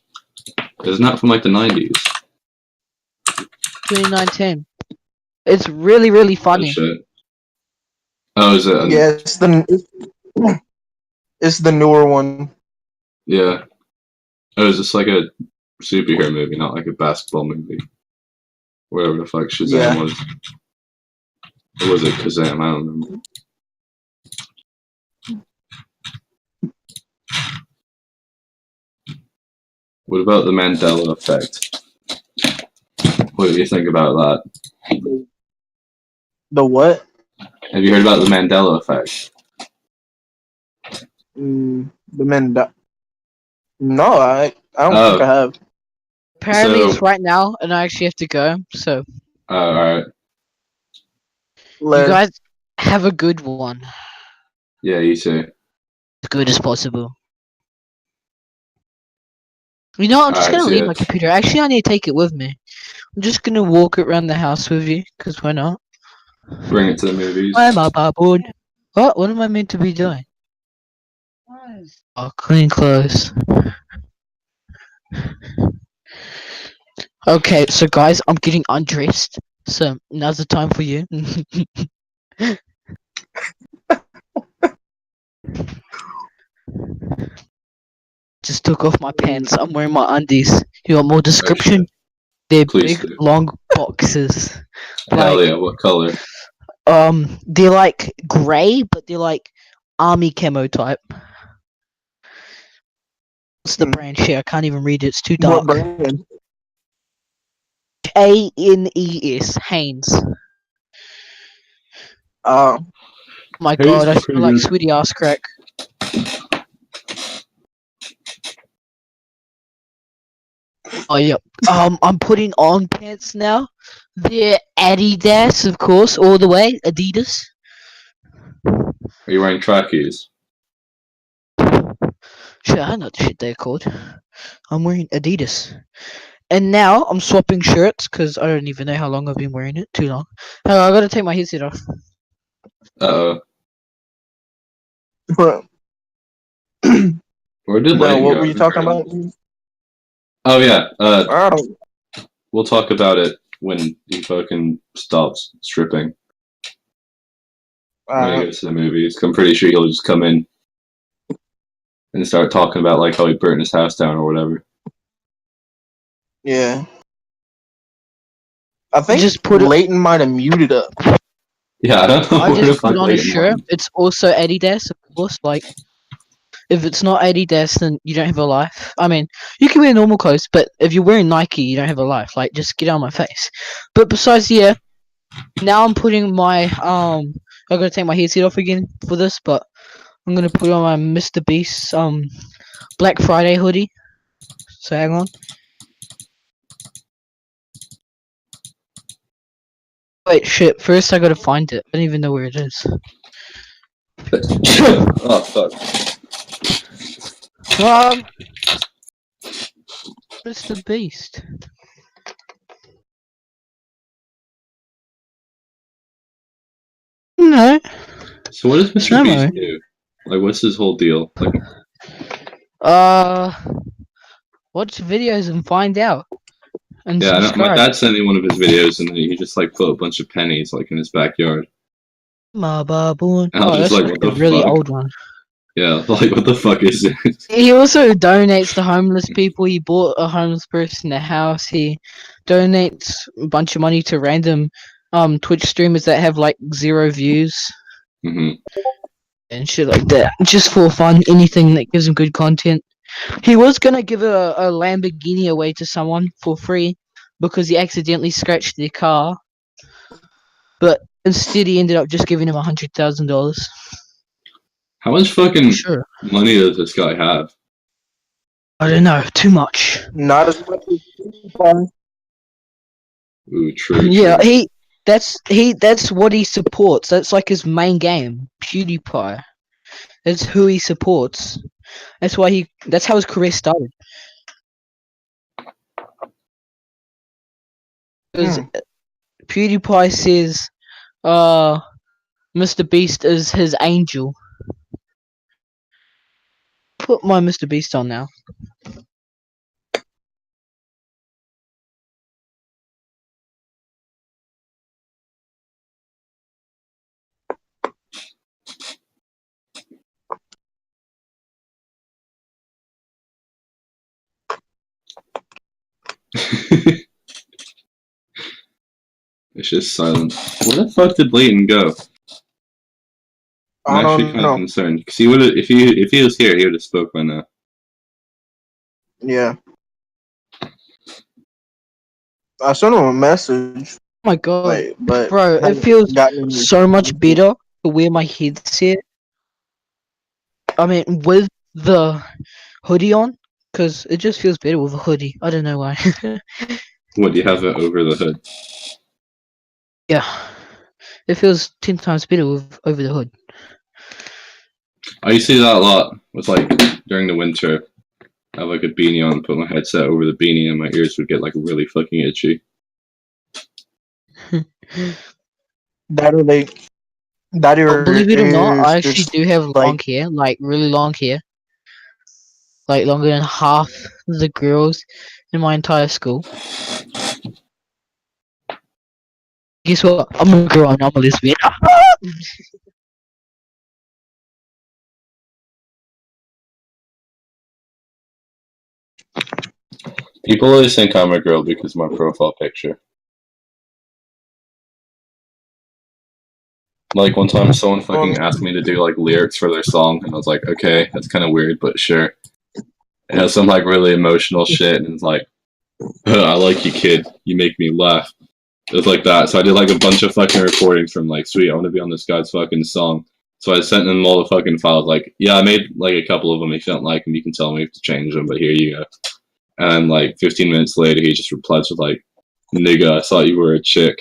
Isn't that from like the 90s? 2019. It's really, really Oh funny. shit. Oh, is it? yeah, it's the newer one. Yeah. Oh, is this like a superhero movie, not like a basketball movie? Whatever the fuck Shazam Yeah. was. Or was it Kazam? I don't remember. What about the Mandela effect? What do you think about that? The what? Have you heard about the Mandela effect? The men. No, I don't think I have. Apparently So- it's right now and I actually have to go. So Alright. you Later. guys have a good one. Yeah, you too. As good as possible. You know, I'm just Alright, gonna see leave ya. my computer. Actually, I need to take it with me. I'm just gonna walk around the house with you, cause why not? Bring it to the movies. Why am I baboon? What? What am I meant to be doing? Oh, clean clothes. Okay, so guys, I'm getting undressed. So now's the time for you. Just took off my pants. I'm wearing my undies. You want more description? They're Please big, do. long boxes. Hell Like, yeah, what color? they're like grey, but they're like army camo type. What's the brand? Shit, I can't even read it. It's too What dark. brand? Hanes. Hanes. My Hanes god, I is feel pretty like good. sweetie ass crack. Oh yep. I'm putting on pants now. They're Adidas, of course, all the way. Adidas. Are you wearing trackies? Shit, I know the shit they're called. I'm wearing Adidas. And now I'm swapping shirts because I don't even know how long I've been wearing it. Too long. Oh, I gotta take my headset off. Uh-oh. Bro, Where did no, Layton what go? were you talking about? Oh yeah, I don't. we'll talk about it when he fucking stops stripping. When he goes to the movies. I'm pretty sure he'll just come in and start talking about like how he burnt his house down or whatever. Yeah. I think Just put it- Leighton might have muted up. Yeah, I don't know I where the just fuck put on a Layton shirt. went. It's also Adidas, of course. Like, if it's not Adidas, then you don't have a life. I mean, you can wear normal clothes, but if you're wearing Nike, you don't have a life. Like, just get out of my face. But besides, yeah. Now I'm putting my I gotta take my headset off again for this, but I'm gonna put on my Mr. Beast Black Friday hoodie. So hang on. Wait, shit. First, I gotta find it. I don't even know where it is. Oh fuck. Mr. Beast. No. So what does Mr. No. Beast do? Like what's his whole deal? Like Watch videos and find out. And yeah, I know, my subscribe. dad sent me one of his videos and he just like put a bunch of pennies like in his backyard. My baboon. And I was Oh, just that's like, like what a the really fuck? old one. Yeah, like what the fuck is this? He also donates to homeless people. He bought a homeless person a house. He donates a bunch of money to random Twitch streamers that have like 0 views hmm and shit like that. Just for fun, anything that gives him good content. He was gonna give a Lamborghini away to someone for free because he accidentally scratched their car, but instead he ended up just giving him $100,000. How much fucking Sure. money does this guy have? I don't know. Too much. Not as much as PewDiePie. Ooh, true. Yeah, true. that's what he supports. That's like his main game, PewDiePie. That's who he supports. That's how his career started. Because PewDiePie says Mr. Beast is his angel. Put my Mr. Beast on now. It's just silent. Where the fuck did Layton go? I I'm actually don't kind of know. concerned because he would have if he was here, he would have spoke by now. Yeah. I sent him a message, Oh my god, but bro, it haven't feels gotten any so much response. better to wear my headset. I mean, with the hoodie on, because it just feels better with a hoodie. I don't know why. What do you have it over the hood? Yeah, it feels 10 times better with over the hood. I used to do that a lot with like during the winter. I have like a beanie on, put my headset over the beanie, and my ears would get like really fucking itchy. That or they. That or Believe it or not, I actually just do have long like hair, like really long hair, like longer than half the girls in my entire school. Guess what? I'm a girl and I'm a lesbian. People always think I'm a girl because of my profile picture. Like one time someone fucking asked me to do like lyrics for their song and I was like, okay, that's kinda weird, but sure. It has some like really emotional shit and it's like, I like you kid, you make me laugh. It was like that. So I did like a bunch of fucking recordings from like, sweet, I wanna be on this guy's fucking song. So I sent them all the fucking files like, yeah, I made like a couple of them. If you don't like them, you can tell me to change them, but here you go. And like 15 minutes later, he just replies with like, nigga, I thought you were a chick.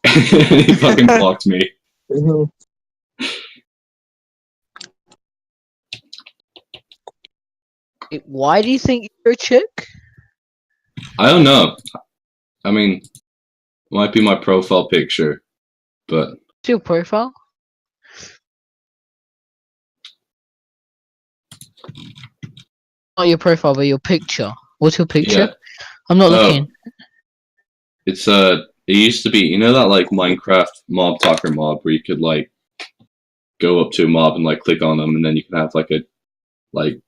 He fucking blocked me. Why do you think you're a chick? I don't know. I mean, might be my profile picture, but What's your profile? Not your profile, but your picture. What's your picture? yeah. I'm not Oh. looking. It's it used to be, you know that like Minecraft mob talker mob where you could like go up to a mob and like click on them and then you can have like a like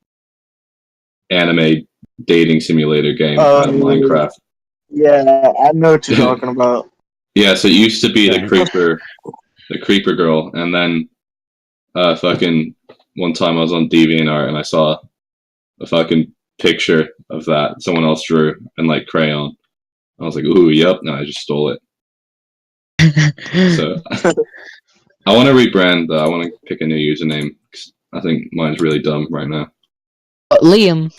anime dating simulator game out of Minecraft. Yeah, I know what you're talking about. Yeah, so it used to be Yeah. the creeper girl, and then fucking one time I was on DeviantArt and I saw a fucking picture of that someone else drew in like crayon. I was like, ooh, yep, no, I just stole it. So I want to rebrand though. I want to pick a new username 'cause I think mine's really dumb right now. Liam.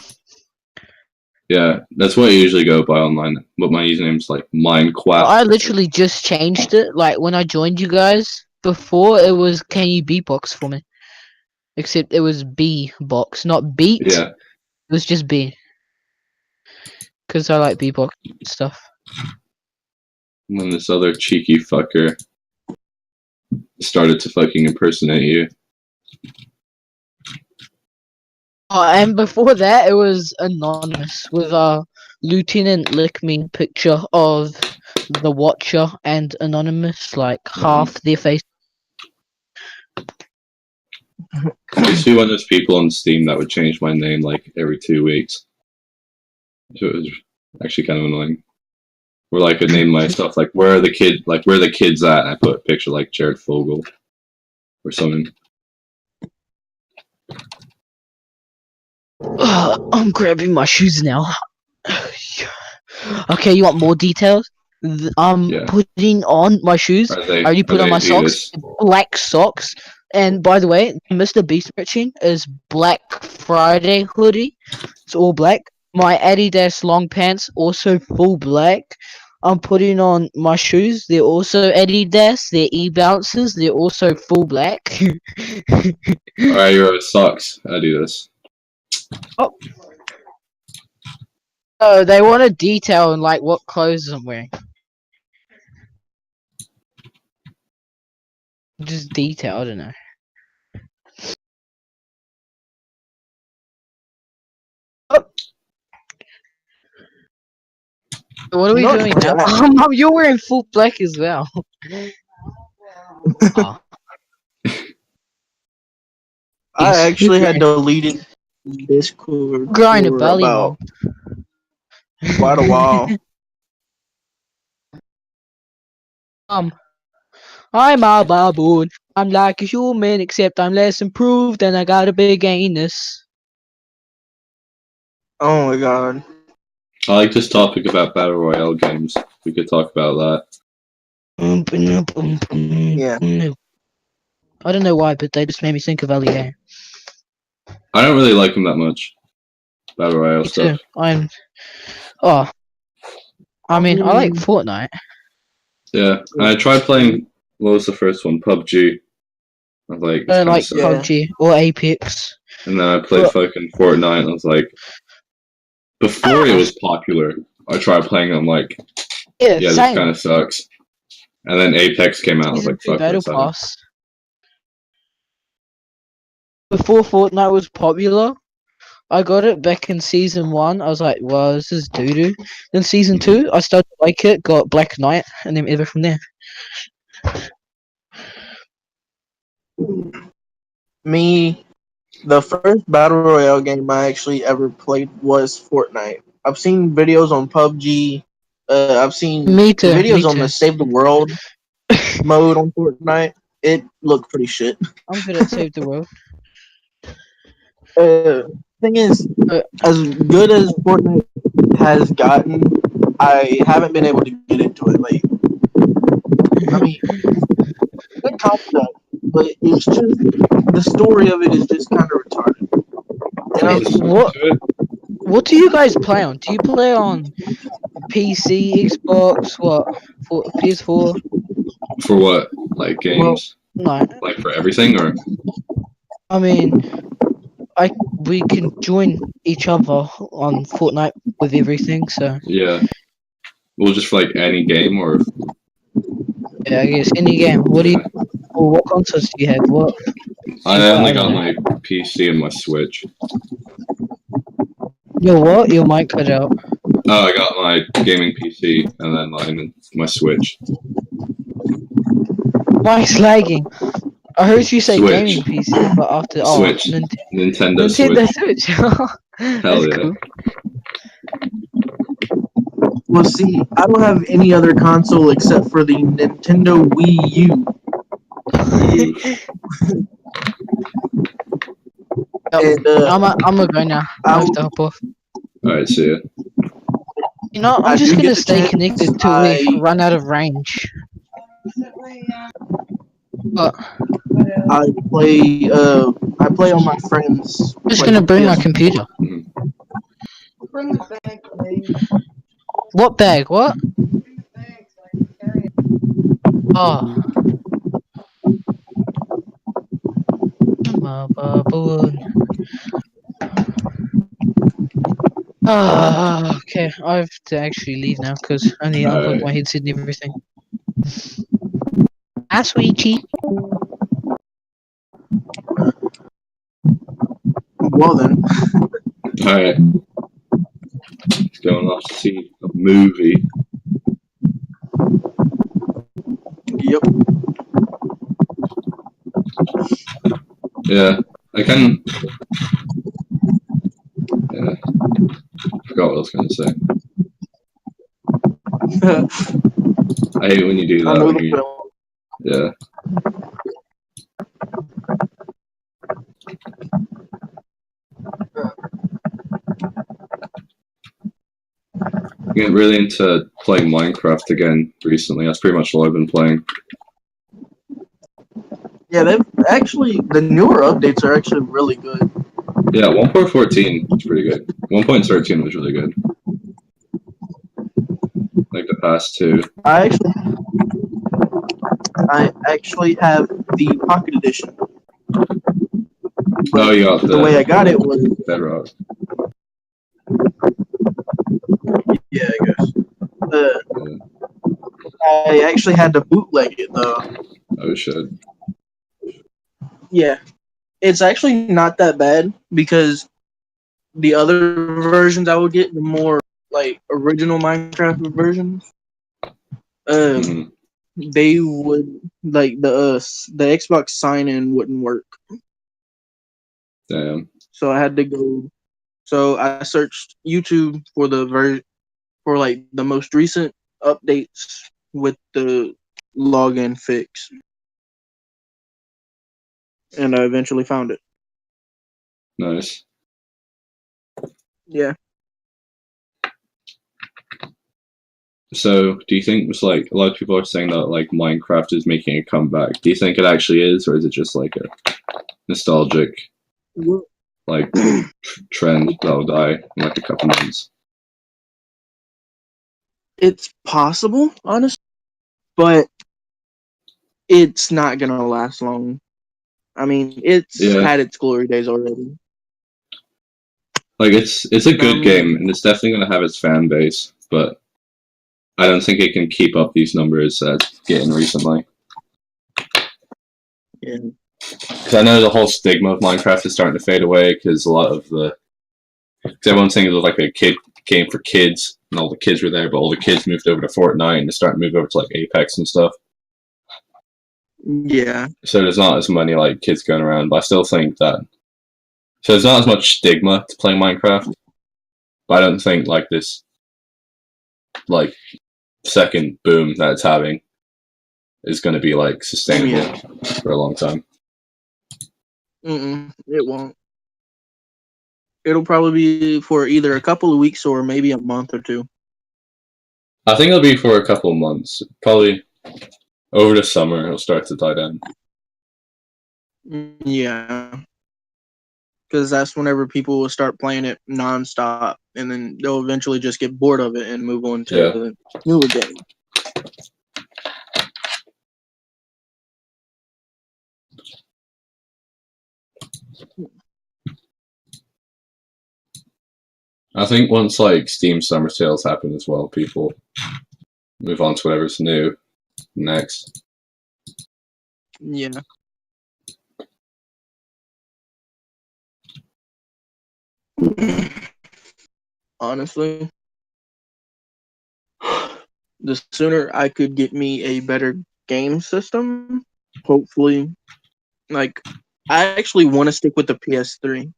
Yeah, that's what I usually go by online. But my username's like Minecraft. I literally just changed it. Like when I joined you guys, before it was can you beatbox for me? Except it was B box, not beat. Yeah, It was just B. Cause I like beatbox stuff. and then this other cheeky fucker started to fucking impersonate you. Oh, and before that, it was anonymous with Lieutenant Lickme picture of the Watcher and anonymous, like half their face. I used to be one of those people on Steam that would change my name like every 2 weeks. So it was actually kind of annoying. Or like I'd name myself like where are the kids at? And I put a picture like Jared Fogle or something. I'm grabbing my shoes now. Okay, you want more details? Yeah. Putting on my shoes. Are they, I already put are on they my socks. Adidas? Black socks. And by the way, Mr. Beast merchant is Black Friday hoodie. It's all black. My Adidas long pants also full black. I'm putting on my shoes. They're also Adidas. They're E-bounces. They're also full black. Alright, your socks, Adidas. Oh, they want a detail in like what clothes I'm wearing. Just detail, I don't know. Oh. What are we Not doing now? that. Mom, you're wearing full black as well. Oh. I actually had deleted Discord Growing a for belly, about quite a while. I'm a baboon. I'm like a human, except I'm less improved and I got a big anus. Oh my god. I like this topic about Battle Royale games. We could talk about that. Yeah. I don't know why, but they just made me think of LEA. I don't really like them that much. Battle Royale Me too. stuff. I mean, I like Fortnite. Yeah, and I tried playing. What was the first one? PUBG. I was like, I don't like it's Yeah. PUBG or Apex. and then I played But- fucking Fortnite. And I was like, before it was popular, I tried playing. I'm like, Yeah, yeah, this same. kind of sucks. And then Apex came out. I was Season like, 2 fuck Battle this. I don't- Pass. Before Fortnite was popular, I got it back in Season 1. I was like, wow, this is doo-doo. Then Season 2, I started to like it, got Black Knight, and then ever from there. Me, the first battle royale game I actually ever played was Fortnite. I've seen videos on PUBG. I've seen Me too. videos me on too. the Save the World mode on Fortnite. It looked pretty shit. I'm good at Save the World. Thing is, Uh, as good as Fortnite has gotten, I haven't been able to get into it. Like, I mean, good concept, but it's just the story of it is just kind of retarded. You know? Just what- to it. What do you guys play on? Do you play on PC, Xbox, what? For PS4? For what? Like games? No, Like for everything, or I mean, we can join each other on Fortnite with everything. So yeah. Well, just for like any game, or yeah, I guess any game. What do you? Or what consoles do you have? What? I I only don't got know. my PC and my Switch. Your what? Your mic cut out. Oh, I got my gaming PC and then my Switch. Mic's lagging. I heard you say Switch. gaming PC, but after Switch. Nintendo Nintendo Switch. Switch. Hell That's yeah. cool. Well, see, I don't have any other console except for the Nintendo Wii U. And I'm gonna go now. I have to hop off. Alright, see ya. You know, I I'm just do gonna get the stay chance, connected till we run out of range. But I play on my friends. I'm just gonna bring my PS4. computer. Mhm. Bring the bag, please. What bag? What? Oh. Balloon. Ah, okay. I have to actually leave now because I need to unplug Alright. my headset and everything. Ah, sweetie. Well then, Alright. Going off to see a movie. yep. Yeah. I can. Yeah. Forgot what I was gonna say. I hate when you do I that. know When the you, film. yeah. Getting really into playing Minecraft again recently. That's pretty much all I've been playing. Yeah, they've actually the newer updates are actually really good. Yeah, 1.14 was pretty good. 1.13 was really good. Like the past two. I actually have the Pocket Edition. Oh, you got The way I got it was Bedrock. yeah, I guess. I actually had to bootleg it though. Oh shit. Yeah, it's actually not that bad because the other versions I would get, the more like original Minecraft versions, Mhm. they would like the Xbox sign-in wouldn't work. Damn. So I had to go. So I searched YouTube for the for like the most recent updates with the login fix, and I eventually found it. Nice. Yeah. So, do you think it's like a lot of people are saying that like Minecraft is making a comeback? Do you think it actually is, or is it just like a nostalgic like trend that'll die in like a couple months? It's possible, honestly, but it's not gonna last long. I mean, it's Yeah. had its glory days already. Like it's a good mean- game and it's definitely gonna have its fan base, but I don't think it can keep up these numbers that it's getting recently. Yeah. Because I know the whole stigma of Minecraft is starting to fade away because a lot of the... Because everyone's thinking it was like a kid game for kids, and all the kids were there, but all the kids moved over to Fortnite, and they're starting to move over to like Apex and stuff. Yeah. So there's not as many like kids going around, but I still think that... So there's not as much stigma to playing Minecraft, but I don't think like this like second boom that it's having is going to be like sustainable for a long time. It won't. It'll probably be for either a couple of weeks or maybe a month or two. I think it'll be for a couple of months. Probably over the summer it'll start to die down. Yeah. Because that's whenever people will start playing it nonstop, and then they'll eventually just get bored of it and move on to the newer game. I think once like Steam summer sales happen as well, people move on to whatever's new next. Yeah. Honestly, the sooner I could get me a better game system, hopefully, like, I actually want to stick with the PS3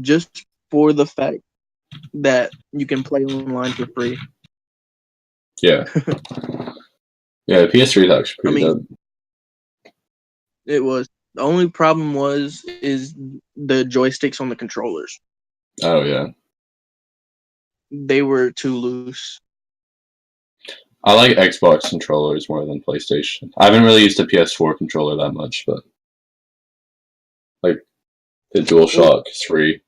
just for the fact that you can play online for free. Yeah. Yeah, the PS3 is actually pretty dope. It was. The only problem is the joysticks on the controllers. Oh, yeah. They were too loose. I like Xbox controllers more than PlayStation. I haven't really used the PS4 controller that much, but like the DualShock 3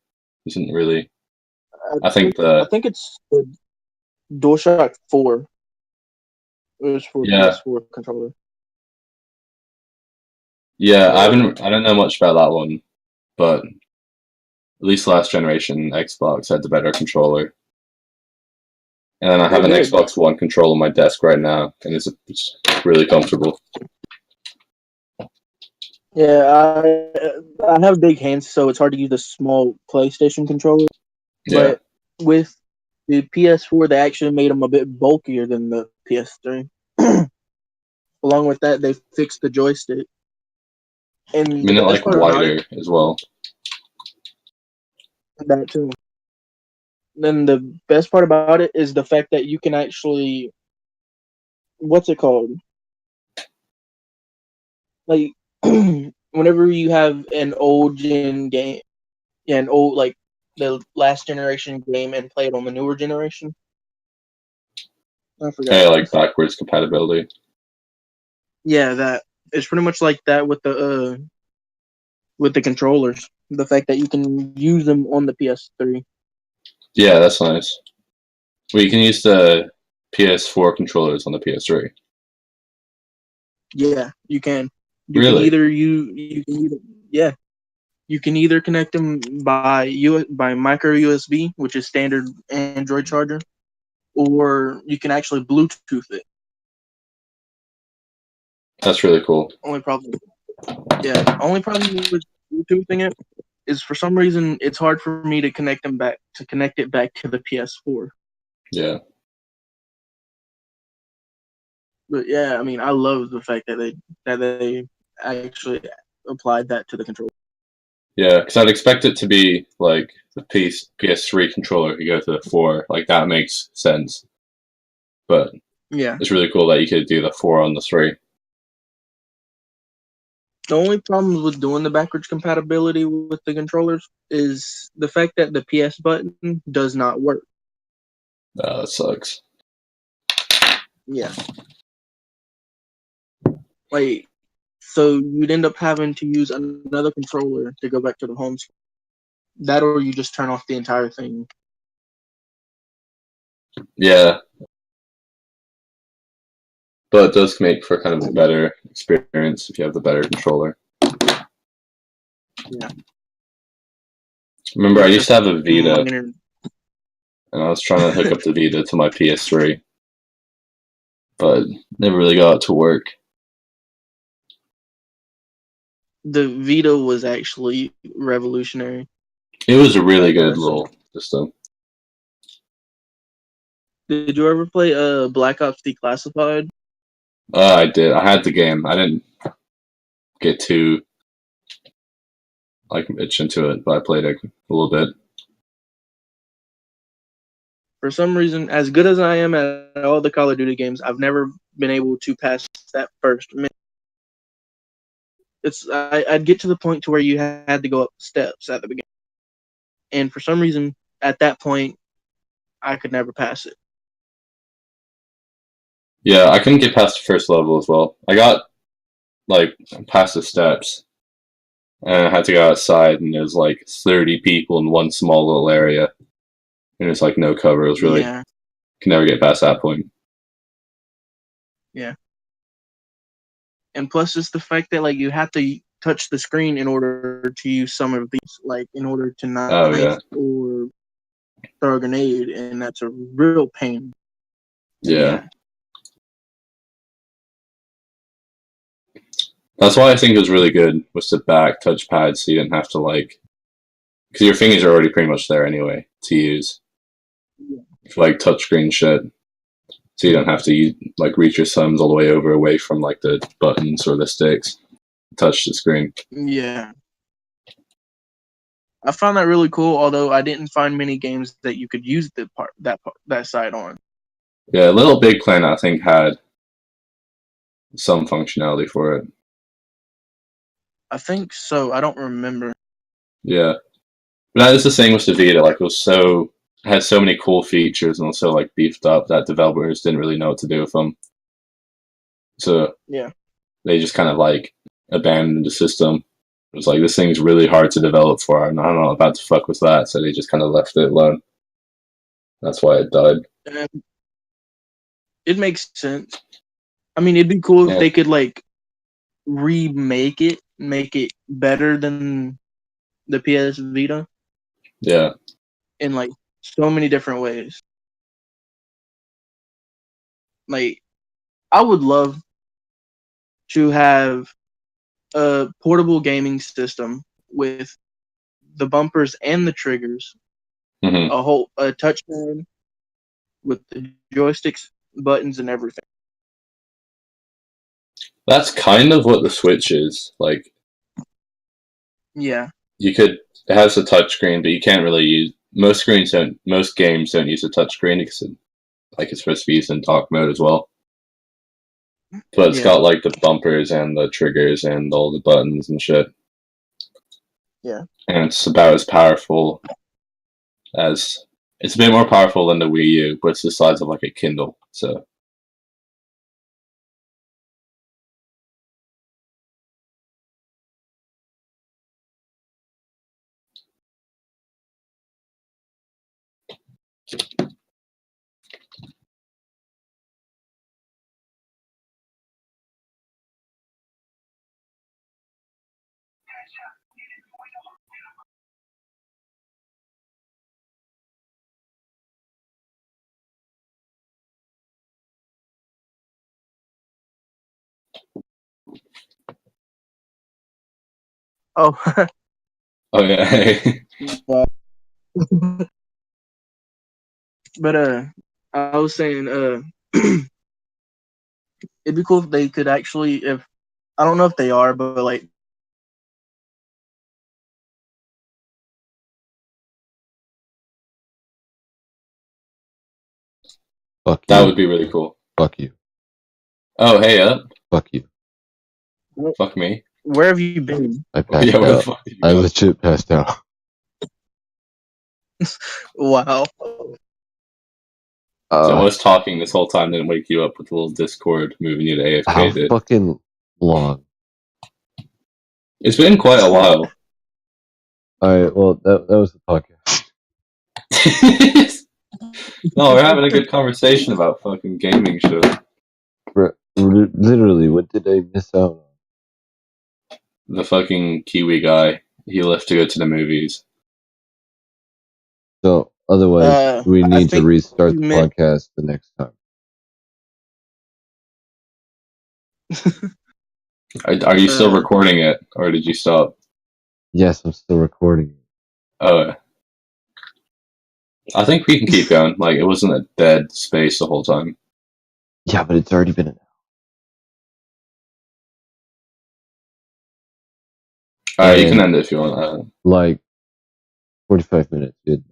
isn't really. I think it's the DualShock 4. It was for PS4 controller. Yeah, I don't know much about that one, but at least last generation Xbox had the better controller. And then I have an Xbox One controller on my desk right now, and it's really comfortable. Yeah, I have big hands, so it's hard to use the small PlayStation controller. Yeah. But with the PS4, they actually made them a bit bulkier than the PS3. Along with that, they fixed the joystick. And I mean, they're like wider as well. That too. Then the best part about it is the fact that you can actually, what's it called? Like, whenever you have an old gen game, an old, like, the last generation game and play it on the newer generation. I forgot. Yeah, like backwards compatibility. Yeah, that. It's pretty much like that with the controllers. The fact that you can use them on the PS3. Yeah, that's nice. Well, you can use the PS4 controllers on the PS3. Yeah, you can. Really? You can either connect them by micro USB, which is standard Android charger, or you can actually Bluetooth it. That's really cool. Only problem with Bluetoothing it is for some reason it's hard for me to connect it back to the PS4. Yeah. But yeah, I mean, I love the fact that they actually applied that to the controller. Yeah, because I'd expect it to be like the PS3 controller could go to the 4. Like that makes sense. But yeah, it's really cool that you could do the 4 on the 3. The only problem with doing the backwards compatibility with the controllers is the fact that the PS button does not work. That sucks. Yeah. Like, so you'd end up having to use another controller to go back to the home screen. That, or you just turn off the entire thing. Yeah. But it does make for kind of a better experience if you have the better controller. Yeah. Remember, I used to have a Vita, and I was trying to hook up the Vita to my PS3. but never really got it to work. The Vita was actually revolutionary. It was a really good little system. Did you ever play Black Ops Declassified? I did. I had the game. I didn't get too itch into it, but I played it a little bit. For some reason, as good as I am at all the Call of Duty games, I've never been able to pass that first minute. I'd get to the point to where you had to go up steps at the beginning, and for some reason, at that point, I could never pass it. Yeah, I couldn't get past the first level as well. I got past the steps, and I had to go outside, and there's 30 people in one small little area, and it's no cover. It was really Yeah. Can never get past that point. Yeah. And plus, it's the fact that you have to touch the screen in order to use some of these, in order to knife or throw a grenade, and that's a real pain. Yeah. That's why I think it was really good was the back touchpad, so you didn't have to because your fingers are already pretty much there anyway to use for touchscreen shit. So you don't have to reach your thumbs all the way away from the buttons or the sticks, touch the screen. Yeah. I found that really cool, although I didn't find many games that you could use that side on. Yeah, Little Big Planet I think had some functionality for it. I think so. I don't remember. Yeah, but that is the thing with the Vita. It had so many cool features and also beefed up that developers didn't really know what to do with them. So yeah, they just kind of abandoned the system. It was this thing's really hard to develop for, and I'm not about to fuck with that. So they just kind of left it alone. That's why it died. It makes sense. I mean, it'd be cool if they could remake it, make it better than the PS Vita. Yeah. In so many different ways. I would love to have a portable gaming system with the bumpers and the triggers, mm-hmm. a touchpad with the joysticks, buttons, and everything. That's kind of what the Switch is Yeah. It has a touchscreen, but you can't really use most games don't use a touchscreen because it's supposed to be used in dock mode as well. But it's got the bumpers and the triggers and all the buttons and shit. Yeah. And it's about as powerful as it's a bit more powerful than the Wii U, but it's the size of a Kindle. So Oh. Oh yeah. But I was saying it'd be cool if they could actually, if I don't know if they are, but Fuck that you. would be really cool. Fuck you. Oh, hey up. Fuck you. Fuck me. Where have you been? I passed Yeah, where the out. fuck did you I go? legit passed out. Wow. So I was talking this whole time, didn't wake you up with a little Discord moving you to AFK. How Did. fucking long? It's been quite a while. Alright, well, that was the podcast. No, we're having a good conversation about fucking gaming show. Literally, what did I miss out on? The fucking Kiwi guy, he left to go to the movies. So, otherwise, we I need to think restart you the meant- podcast the next time. Are you still recording it, or did you stop? Yes, I'm still recording. Oh, I think we can keep going. Like, it wasn't a dead space the whole time. Yeah, but it's already been an Alright, you can end it if you want. like 45 minutes. Good.